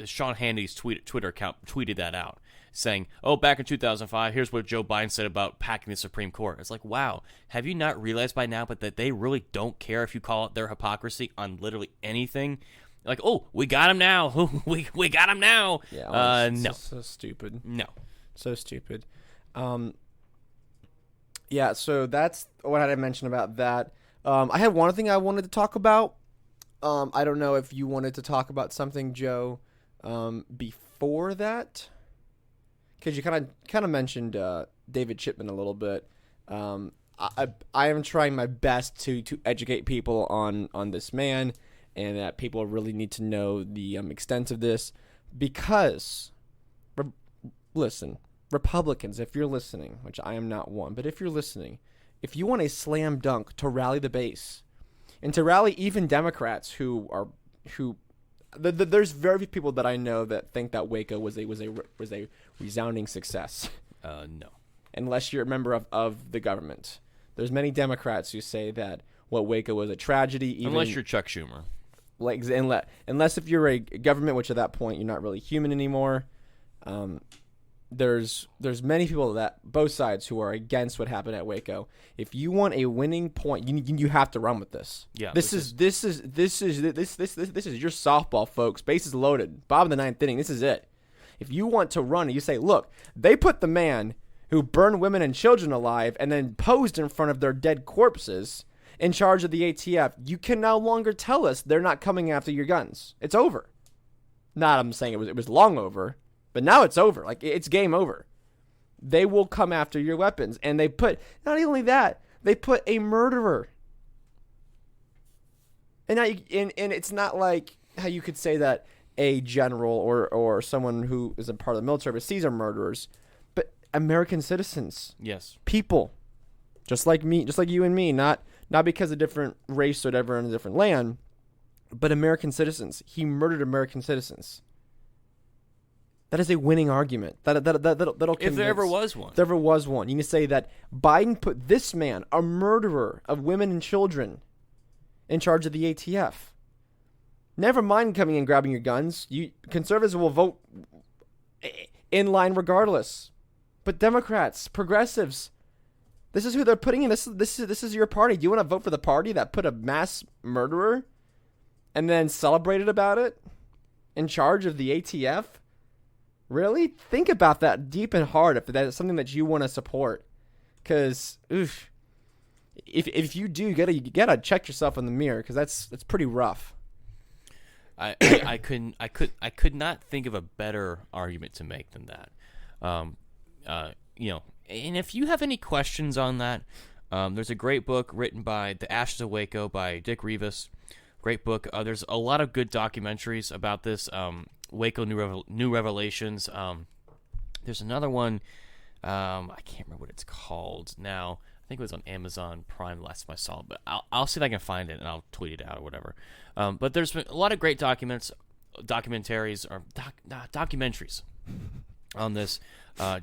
Sean Hannity's Twitter account tweeted that out, saying, "Oh, back in 2005, here's what Joe Biden said about packing the Supreme Court." It's like, wow, have you not realized by now, but that they really don't care if you call it their hypocrisy on literally anything? Like, oh, we got him now. we got him now. Yeah, no, so stupid. no. So stupid. Yeah, so that's what I had to mention about that. I had one thing I wanted to talk about. I don't know if you wanted to talk about something, Joe, before that, because you kind of mentioned David Chipman a little bit. I am trying my best to educate people on this man, and that people really need to know the extent of this, because listen, Republicans, if you're listening, which I am not one, but if you're listening, if you want a slam dunk to rally the base and to rally even Democrats there's very few people that I know that think that Waco was a resounding success. No. Unless you're a member of the government. There's many Democrats who say that Waco was a tragedy. Even, Unless you're Chuck Schumer. Like, unless if you're a government, which at that point you're not really human anymore. There's many people that both sides who are against what happened at Waco. If you want a winning point, you have to run with this. Yeah, this is your softball, folks. Bases loaded. Bottom of the ninth inning. This is it. If you want to run, you say, look, they put the man who burned women and children alive and then posed in front of their dead corpses in charge of the ATF. You can no longer tell us they're not coming after your guns. It's over. Not I'm saying it was long over. But now it's over. Like, it's game over. They will come after your weapons. And they put, not only that, they put a murderer. And now and it's not like how you could say that a general or someone who is a part of the military overseas are murderers. But American citizens. Yes. People. Just like me, just like you and me. Not because of different race or whatever in a different land. But American citizens. He murdered American citizens. That is a winning argument. That'll convince. If there ever was one. If there ever was one. You can say that Biden put this man, a murderer of women and children, in charge of the ATF. Never mind coming and grabbing your guns. Conservatives will vote in line regardless. But Democrats, progressives, this is who they're putting in. This is your party. Do you want to vote for the party that put a mass murderer and then celebrated about it in charge of the ATF? Really? Think about that deep and hard if that is something that you want to support. Because, if you do, you gotta check yourself in the mirror, because that's pretty rough. I could not think of a better argument to make than that. And if you have any questions on that, there's a great book written by The Ashes of Waco by Dick Rivas. Great book. There's a lot of good documentaries about this. Waco New Revelations. There's another one. I can't remember what it's called now. I think it was on Amazon Prime last time I saw it, but I'll see if I can find it and I'll tweet it out or whatever. But there's been a lot of great documentaries on this.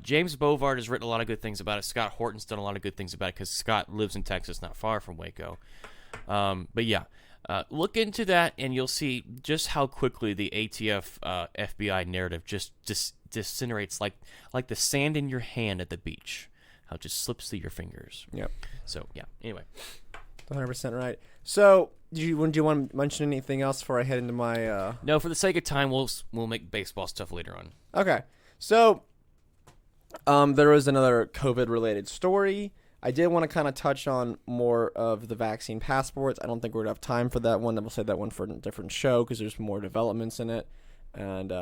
James Bovard has written a lot of good things about it. Scott Horton's done a lot of good things about it because Scott lives in Texas, not far from Waco. But yeah. Look into that, and you'll see just how quickly the ATF FBI narrative just disintegrates like the sand in your hand at the beach. how it just slips through your fingers. Yep. So yeah. Anyway, 100% right. So, do you want to mention anything else before I head into my? no. For the sake of time, we'll make baseball stuff later on. Okay. So, there was another COVID-related story. I did want to kind of touch on more of the vaccine passports. I don't think we're going to have time for that one. We'll save that one for a different show because there's more developments in it. And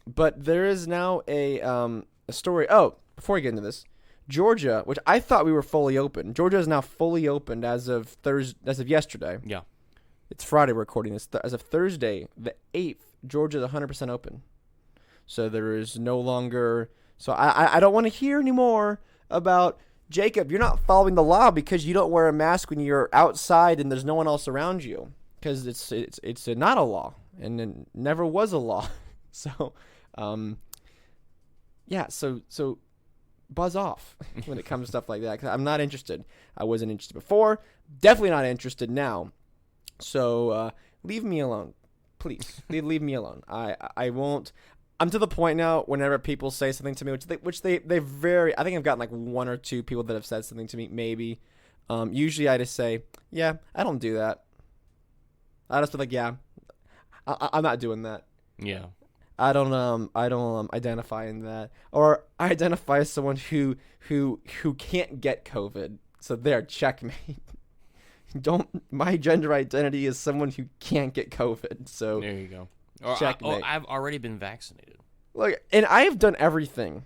but there is now a story. Oh, before we get into this, Georgia, which I thought we were fully open. Georgia is now fully opened as of yesterday. Yeah. It's Friday we're recording this. As of Thursday, the 8th, Georgia is 100% open. So there is no longer... So I don't want to hear anymore about, Jacob, you're not following the law because you don't wear a mask when you're outside and there's no one else around you. Because it's not a law. And it never was a law. So, yeah, so buzz off when it comes to stuff like that. 'Cause I'm not interested. I wasn't interested before. Definitely not interested now. So leave me alone, please. Leave me alone. I won't. I'm to the point now. Whenever people say something to me, which they very, I think I've gotten like one or two people that have said something to me. Maybe. Usually I just say, yeah, I don't do that. I just be like, yeah, I'm not doing that. Yeah. I don't identify in that, or I identify as someone who can't get COVID. So there, checkmate. My gender identity is someone who can't get COVID. So There you go. Or checkmate. I've already been vaccinated. Look, and I have done everything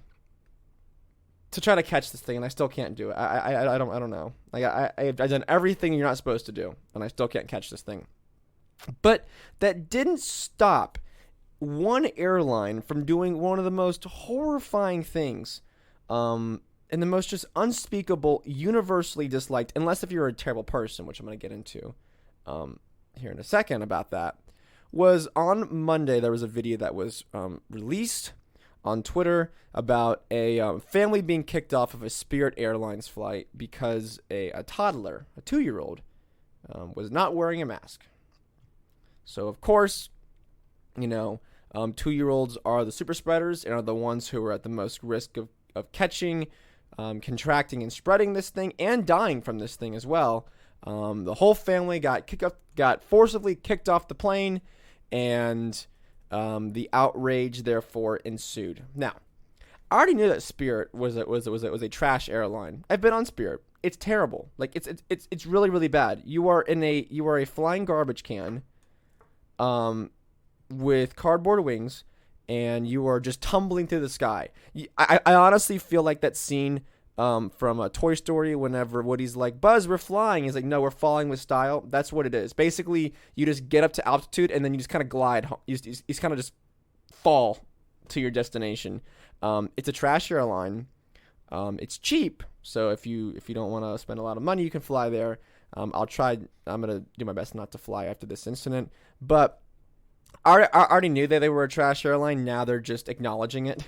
to try to catch this thing, and I still can't do it. I don't know. Like I've done everything you're not supposed to do, and I still can't catch this thing. But that didn't stop one airline from doing one of the most horrifying things, and the most just unspeakable, universally disliked, unless if you're a terrible person, which I'm going to get into here in a second about that, was on Monday. There was a video that was released on Twitter about a family being kicked off of a Spirit Airlines flight because a toddler, a 2-year-old, was not wearing a mask. So, of course, 2-year-olds are the super spreaders and are the ones who are at the most risk of catching, contracting, and spreading this thing and dying from this thing as well. The whole family got forcibly kicked off the plane, and the outrage therefore ensued. Now, I already knew that Spirit was a trash airline. I've been on Spirit. It's terrible. Like it's really, really bad. You are a flying garbage can, with cardboard wings, and you are just tumbling through the sky. I honestly feel like that scene from a Toy Story whenever Woody's like, Buzz, we're flying. He's like, no, we're falling with style. That's what it is. Basically, you just get up to altitude, and then you just kind of glide. You kind of just fall to your destination. It's a trash airline. It's cheap, so if you don't want to spend a lot of money, you can fly there. I'm going to do my best not to fly after this incident, but I already knew that they were a trash airline. Now they're just acknowledging it.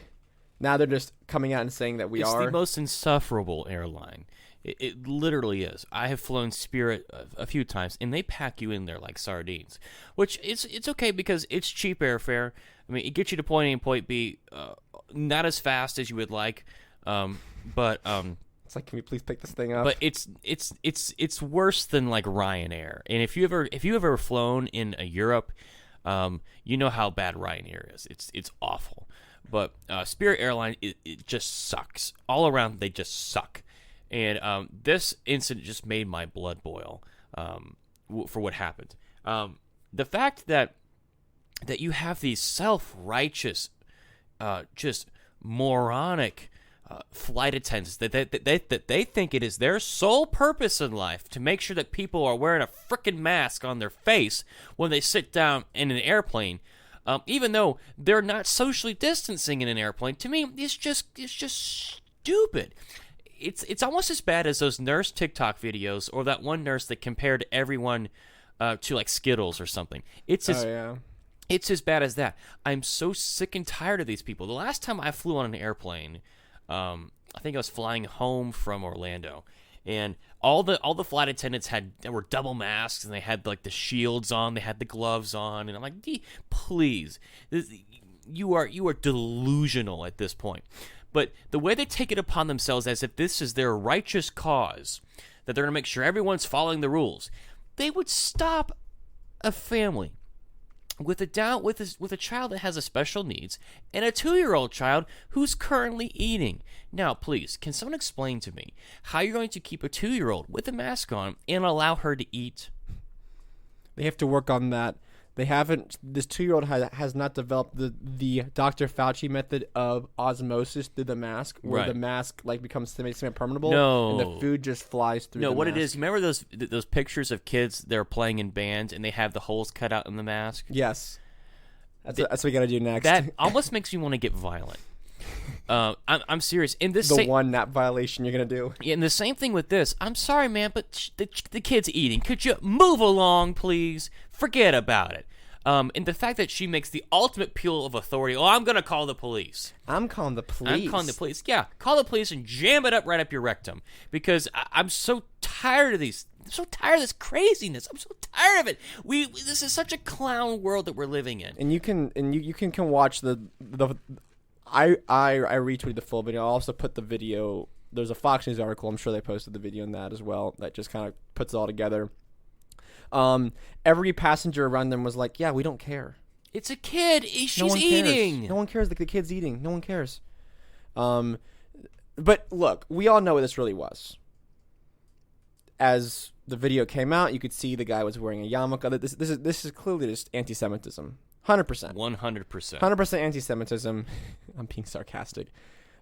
Now they're just coming out and saying that It's the most insufferable airline. It literally is. I have flown Spirit a few times, and they pack you in there like sardines, which it's okay because it's cheap airfare. I mean, it gets you to point A and point B, not as fast as you would like, but it's like, can we please pick this thing up? But it's worse than like Ryanair. And if you ever flown in Europe, you know how bad Ryanair is. It's awful. But Spirit Airline, it just sucks. All around, they just suck. And this incident just made my blood boil for what happened. The fact that you have these self-righteous, just moronic flight attendants that they think it is their sole purpose in life to make sure that people are wearing a frickin' mask on their face when they sit down in an airplane, even though they're not socially distancing in an airplane. To me, it's just stupid. It's almost as bad as those nurse TikTok videos or that one nurse that compared everyone to like Skittles or something. It's as bad as that. I'm so sick and tired of these people. The last time I flew on an airplane, I think I was flying home from Orlando, and all the flight attendants were double masks, and they had like the shields on, they had the gloves on, and I'm like, please, you are delusional at this point. But the way they take it upon themselves as if this is their righteous cause, that they're going to make sure everyone's following the rules, they would stop a family with a child that has a special needs and a 2-year-old child who's currently eating. Now, please, can someone explain to me how you're going to keep a 2-year-old with a mask on and allow her to eat? They have to work on that. They haven't. This 2-year-old has not developed the Dr. Fauci method of osmosis through the mask, where the mask like becomes semi-permeable, and the food just flies through. No, the what mask. it is. Remember those pictures of kids they're playing in bands and they have the holes cut out in the mask? Yes, that's what we got to do next. That almost makes me want to get violent. I'm serious. In this the one nap violation you're gonna do. Yeah, and the same thing with this. I'm sorry, man, but the kid's eating. Could you move along, please? Forget about it. And the fact that she makes the ultimate appeal of authority. Oh, I'm gonna call the police. I'm calling the police. I'm calling the police. Yeah, call the police and jam it up right up your rectum. Because I'm so tired of these. I'm so tired of this craziness. I'm so tired of it. This is such a clown world that we're living in. And you can watch the. I retweeted the full video. I'll also put the video. There's a Fox News article. I'm sure they posted the video in that as well. That just kind of puts it all together. Every passenger around them was like, "Yeah, we don't care. It's a kid. She's eating. No one cares. The kid's eating. No one cares." But look, we all know what this really was. As the video came out, you could see the guy was wearing a yarmulke. This is clearly just anti-Semitism. 100%. 100%. 100% anti-Semitism. I'm being sarcastic.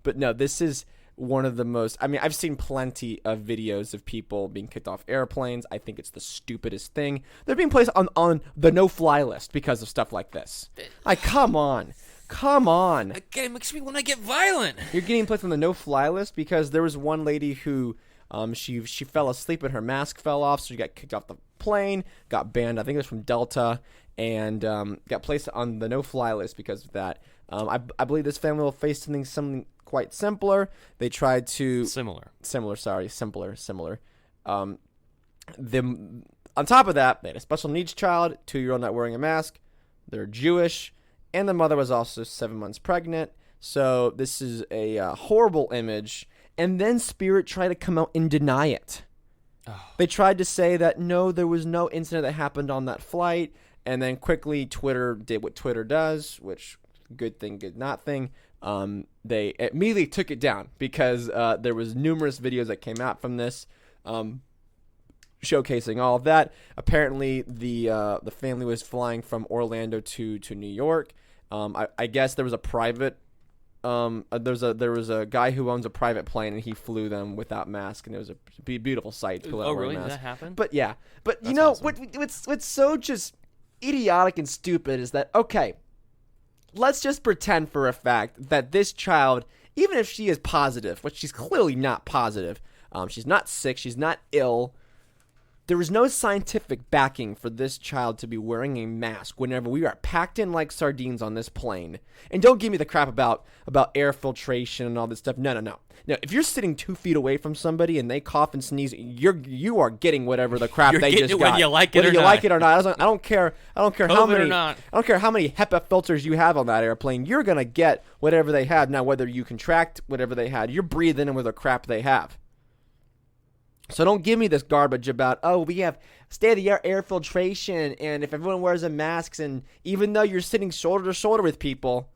But no, this is one of the most... I mean, I've seen plenty of videos of people being kicked off airplanes. I think it's the stupidest thing. They're being placed on the no-fly list because of stuff like this. Like, come on. Come on. Again, it makes me want to get violent. You're getting placed on the no-fly list because there was one lady who... she fell asleep and her mask fell off, so she got kicked off the plane, got banned. I think it was from Delta, and got placed on the no-fly list because of that. I believe this family will face something quite simpler. They tried to simpler. On top of that, they had a special needs child, 2-year-old not wearing a mask. They're Jewish, and the mother was also 7 months pregnant. So this is a horrible image. And then Spirit tried to come out and deny it. Oh. They tried to say that, no, there was no incident that happened on that flight. And then quickly Twitter did what Twitter does, which good thing, good not thing. They immediately took it down because there was numerous videos that came out from this showcasing all of that. Apparently, the family was flying from Orlando to New York. I guess there was a private... there was a guy who owns a private plane and he flew them without mask, and it was a beautiful sight. Oh, really? Did that happen? But yeah, but that's, you know, awesome. What's so just idiotic and stupid is that, okay, let's just pretend for a fact that this child, even if she is positive, which she's clearly not positive, she's not sick, she's not ill. There is no scientific backing for this child to be wearing a mask whenever we are packed in like sardines on this plane. And don't give me the crap about air filtration and all this stuff. No. Now, if you're sitting 2 feet away from somebody and they cough and sneeze, you are getting whatever the crap they just got. Whether you like it or not. Whether you like it or not. I don't care. I don't care how COVID many. Or not. I don't care how many HEPA filters you have on that airplane. You're gonna get whatever they have. Now, whether you contract whatever they had, you're breathing in with the crap they have. So don't give me this garbage about, oh, we have state-of-the-art air filtration, and if everyone wears a mask, and even though you're sitting shoulder to shoulder with people,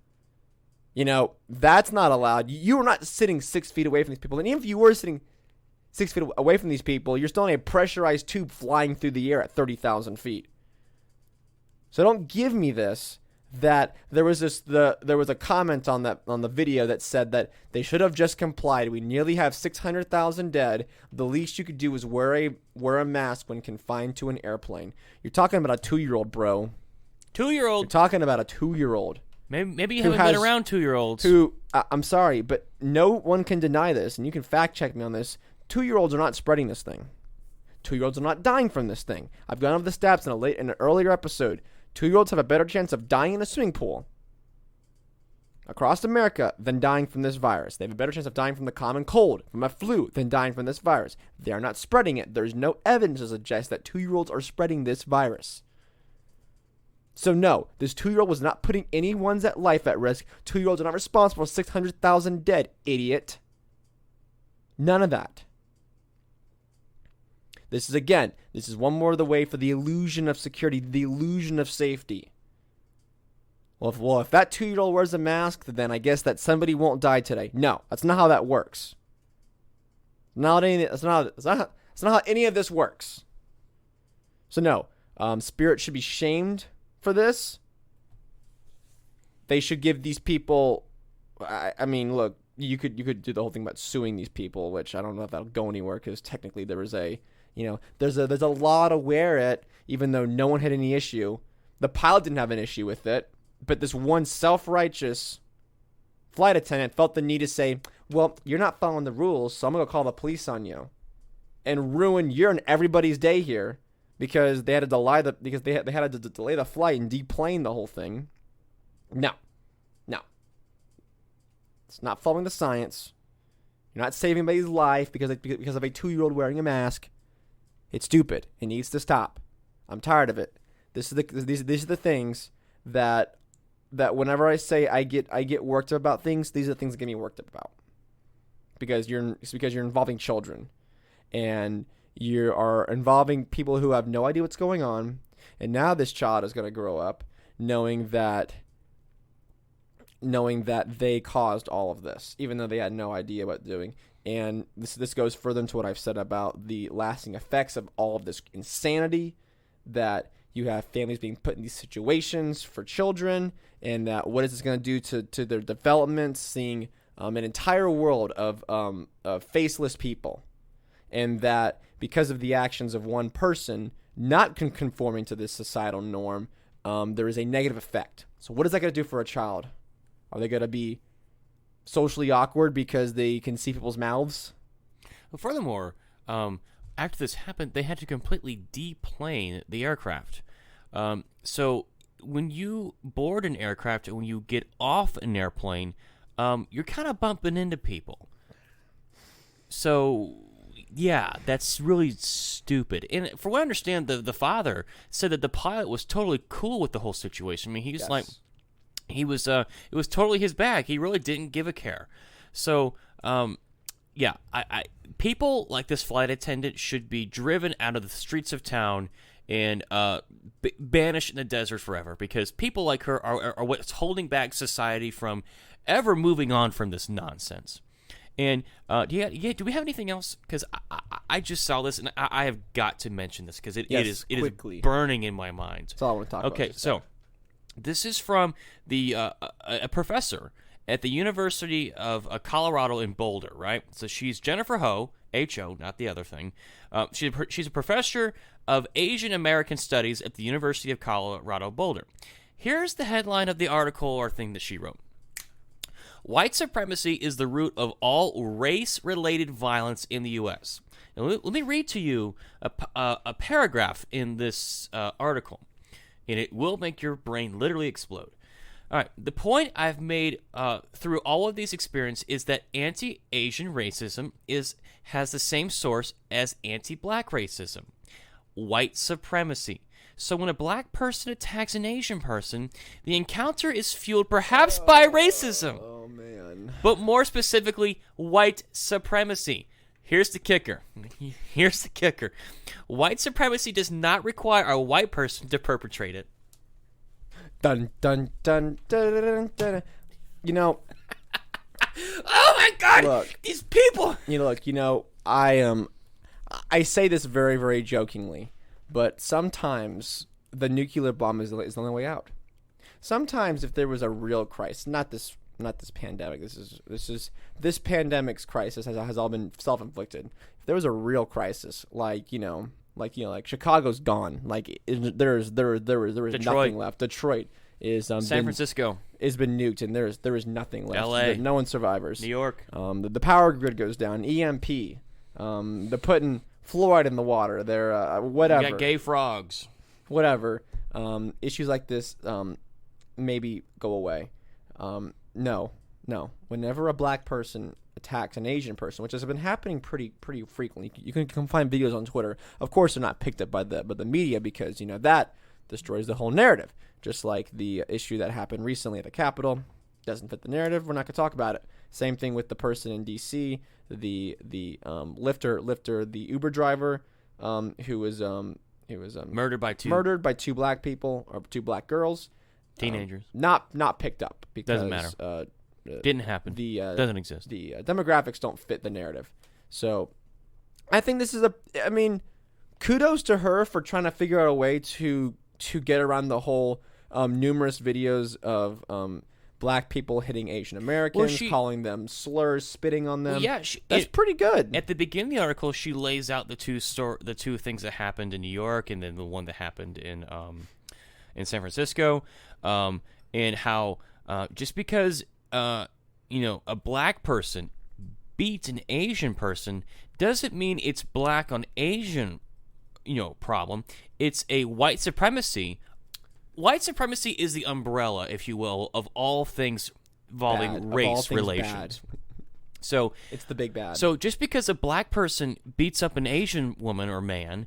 you know, that's not allowed. You are not sitting 6 feet away from these people. And even if you were sitting 6 feet away from these people, you're still in a pressurized tube flying through the air at 30,000 feet. So don't give me this. That there was a comment on the video that said that they should have just complied. We nearly have 600,000 dead. The least you could do is wear a mask when confined to an airplane. You're talking about a 2-year-old, bro. 2-year-old. You're talking about a 2-year-old. Maybe you haven't been around 2-year-olds. I'm sorry, but no one can deny this, and you can fact check me on this. 2-year-olds are not spreading this thing. 2-year-olds are not dying from this thing. I've gone over the stats in an earlier episode. 2-year-olds have a better chance of dying in a swimming pool across America than dying from this virus. They have a better chance of dying from the common cold, from a flu, than dying from this virus. They are not spreading it. There's no evidence to suggest that 2-year-olds are spreading this virus. So no, this 2-year-old was not putting anyone's life at risk. 2-year-olds are not responsible for 600,000 dead, idiot. None of that. This is one more of the way for the illusion of security, the illusion of safety. Well, if that 2-year-old wears a mask, then I guess that somebody won't die today. No, that's not how that works. That's not how any of this works. So no, Spirit should be shamed for this. They should give these people. I mean, look, you could do the whole thing about suing these people, which I don't know if that'll go anywhere because technically there's a law to wear it, even though no one had any issue. The pilot didn't have an issue with it, but this one self-righteous flight attendant felt the need to say, well, you're not following the rules, so I'm going to call the police on you and ruin your and everybody's day here because they had to delay the flight and deplane the whole thing. No. It's not following the science. You're not saving anybody's life because of a 2-year-old wearing a mask. It's stupid. It needs to stop. I'm tired of it. These are the things that whenever I say I get worked up about things, these are the things that get me worked up about. Because you're involving children, and you are involving people who have no idea what's going on, and now this child is going to grow up knowing that they caused all of this, even though they had no idea what doing. And this goes further into what I've said about the lasting effects of all of this insanity, that you have families being put in these situations for children, and that what is this going to do to their development, seeing an entire world of faceless people, and that because of the actions of one person not conforming to this societal norm, there is a negative effect. So what is that going to do for a child? Are they going to be socially awkward because they can see people's mouths? Well, furthermore, after this happened, they had to completely deplane the aircraft. So when you board an aircraft and when you get off an airplane, you're kind of bumping into people. So, yeah, that's really stupid. And for what I understand, the father said that the pilot was totally cool with the whole situation. I mean, he was like, it was totally his bag. He really didn't give a care. So, yeah, people like this flight attendant should be driven out of the streets of town and banished in the desert forever, because people like her are what's holding back society from ever moving on from this nonsense. And do we have anything else? Because I just saw this, and I have got to mention this because it is burning in my mind. That's all I want to talk about. Okay, so this is from a professor at the University of Colorado in Boulder, right? So she's Jennifer Ho, H-O, not the other thing. She's a professor of Asian American Studies at the University of Colorado, Boulder. Here's the headline of the article or thing that she wrote. White supremacy is the root of all race-related violence in the U.S. Now, let me read to you a paragraph in this article, and it will make your brain literally explode. All right, the point I've made through all of these experiences is that anti-Asian racism has the same source as anti-black racism, white supremacy. So when a black person attacks an Asian person, the encounter is fueled perhaps by racism. Oh, man. But more specifically, white supremacy. Here's the kicker. White supremacy does not require a white person to perpetrate it. Dun, dun, dun, dun, dun, dun. You know. Oh, my God. Look, these people. I say this very, very jokingly, but sometimes the nuclear bomb is the only way out. Sometimes if there was a real crisis, not this pandemic, this pandemic's crisis has all been self-inflicted. If there was a real crisis, like Chicago's gone, there is nothing left. Detroit is San Francisco has been nuked, and there is nothing left. LA, no one survivors. New York, the power grid goes down. EMP, they're putting fluoride in the water. They're whatever. You got gay frogs. Whatever. Issues like this maybe go away. No. Whenever a black person attacks an Asian person, which has been happening pretty frequently, you can find videos on Twitter. Of course, they're not picked up by the media because that destroys the whole narrative. Just like the issue that happened recently at the Capitol. Doesn't fit the narrative. We're not going to talk about it. Same thing with the person in D.C., the lifter, the Uber driver, who was murdered by two black people or two black girls, teenagers. Not picked up because doesn't matter. Didn't happen. Doesn't exist. The demographics don't fit the narrative. So I think this is kudos to her for trying to figure out a way to get around the whole numerous videos of black people hitting Asian Americans, calling them slurs, spitting on them. Well, that's pretty good. At the beginning of the article, she lays out the two things that happened in New York, and then the one that happened in San Francisco, and how just because a black person beats an Asian person doesn't mean it's black on Asian problem. It's a white supremacy. White supremacy is the umbrella, if you will, of all things involving race relations. So it's the big bad. So just because a black person beats up an Asian woman or man,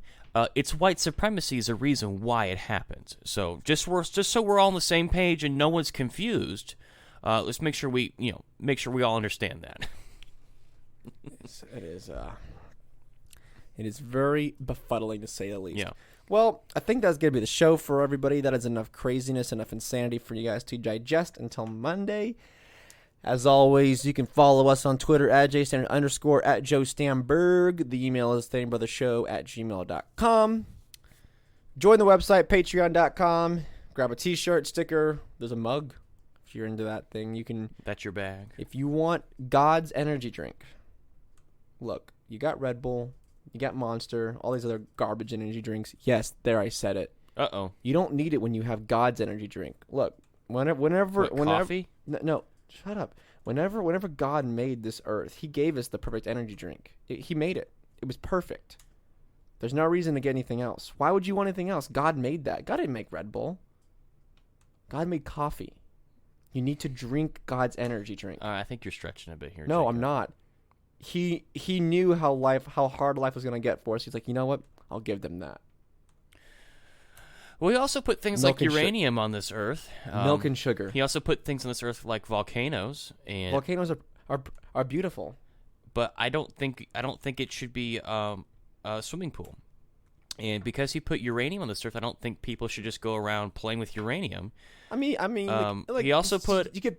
it's white supremacy is a reason why it happens. So just so we're all on the same page and no one's confused, let's make sure we all understand that. It is very befuddling, to say the least. Yeah. Well, I think that's going to be the show for everybody. That is enough craziness, enough insanity for you guys to digest until Monday. As always, you can follow us on Twitter at @JStandard_, at Joe Stamberg. The email is standingbrothershow@gmail.com. Join the website, patreon.com. Grab a t-shirt, sticker. There's a mug. If you're into that thing, you can... That's your bag. If you want God's energy drink, look, you got Red Bull, you got Monster, all these other garbage energy drinks. Yes, there, I said it. Uh-oh. You don't need it when you have God's energy drink. Look, whenever coffee? No, shut up. Whenever God made this earth, he gave us the perfect energy drink. He made it. It was perfect. There's no reason to get anything else. Why would you want anything else? God made that. God didn't make Red Bull. God made coffee. You need to drink God's energy drink. I think you're stretching a bit here. No, Jacob. I'm not. He knew how hard life was going to get for us. He's like, you know what? I'll give them that. Well, he also put things Milk like and uranium on this earth. Milk and sugar. He also put things on this earth like volcanoes. And volcanoes are beautiful. But I don't think it should be a swimming pool. And because he put uranium on this earth, I don't think people should just go around playing with uranium. I mean, he also put... You could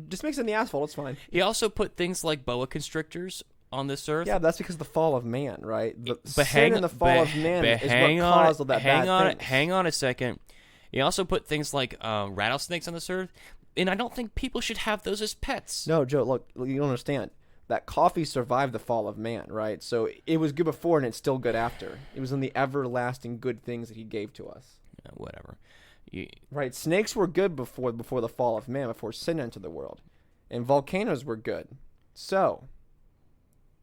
just mix it in the asphalt, it's fine. He also put things like boa constrictors on this earth. Yeah, that's because of the fall of man, right? The sin and the fall of man is what caused all that bad things. Hang on a second. He also put things like rattlesnakes on this earth, and I don't think people should have those as pets. No, Joe, look, you don't understand. That coffee survived the fall of man, right? So it was good before, and it's still good after. It was in the everlasting good things that he gave to us. Yeah, whatever. Right, snakes were good before the fall of man, before sin entered the world. And volcanoes were good. So,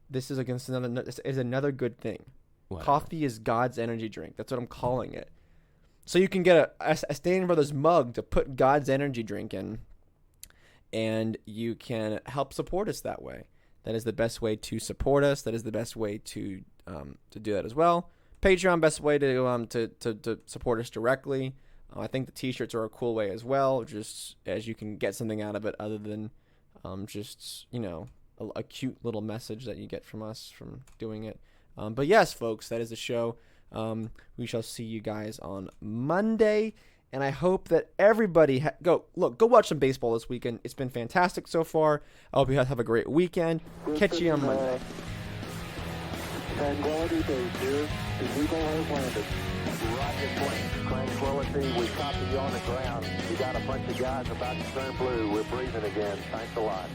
this is another good thing. Whatever. Coffee is God's energy drink. That's what I'm calling it. So you can get a Standing Brothers mug to put God's energy drink in, and you can help support us that way. That is the best way to support us. That is the best way to do that as well. Patreon, best way to support us directly. I think the t-shirts are a cool way as well, just as you can get something out of it other than just, a cute little message that you get from us from doing it. But yes, folks, that is the show. We shall see you guys on Monday. And I hope that everybody go watch some baseball this weekend. It's been fantastic so far. I hope you guys have a great weekend. Catch you on Monday. Tranquility Base here. The Eagle has landed. Roger, plane. Tranquility, we copy you on the ground. You got a bunch of guys about to turn blue. We're breathing again. Thanks a lot.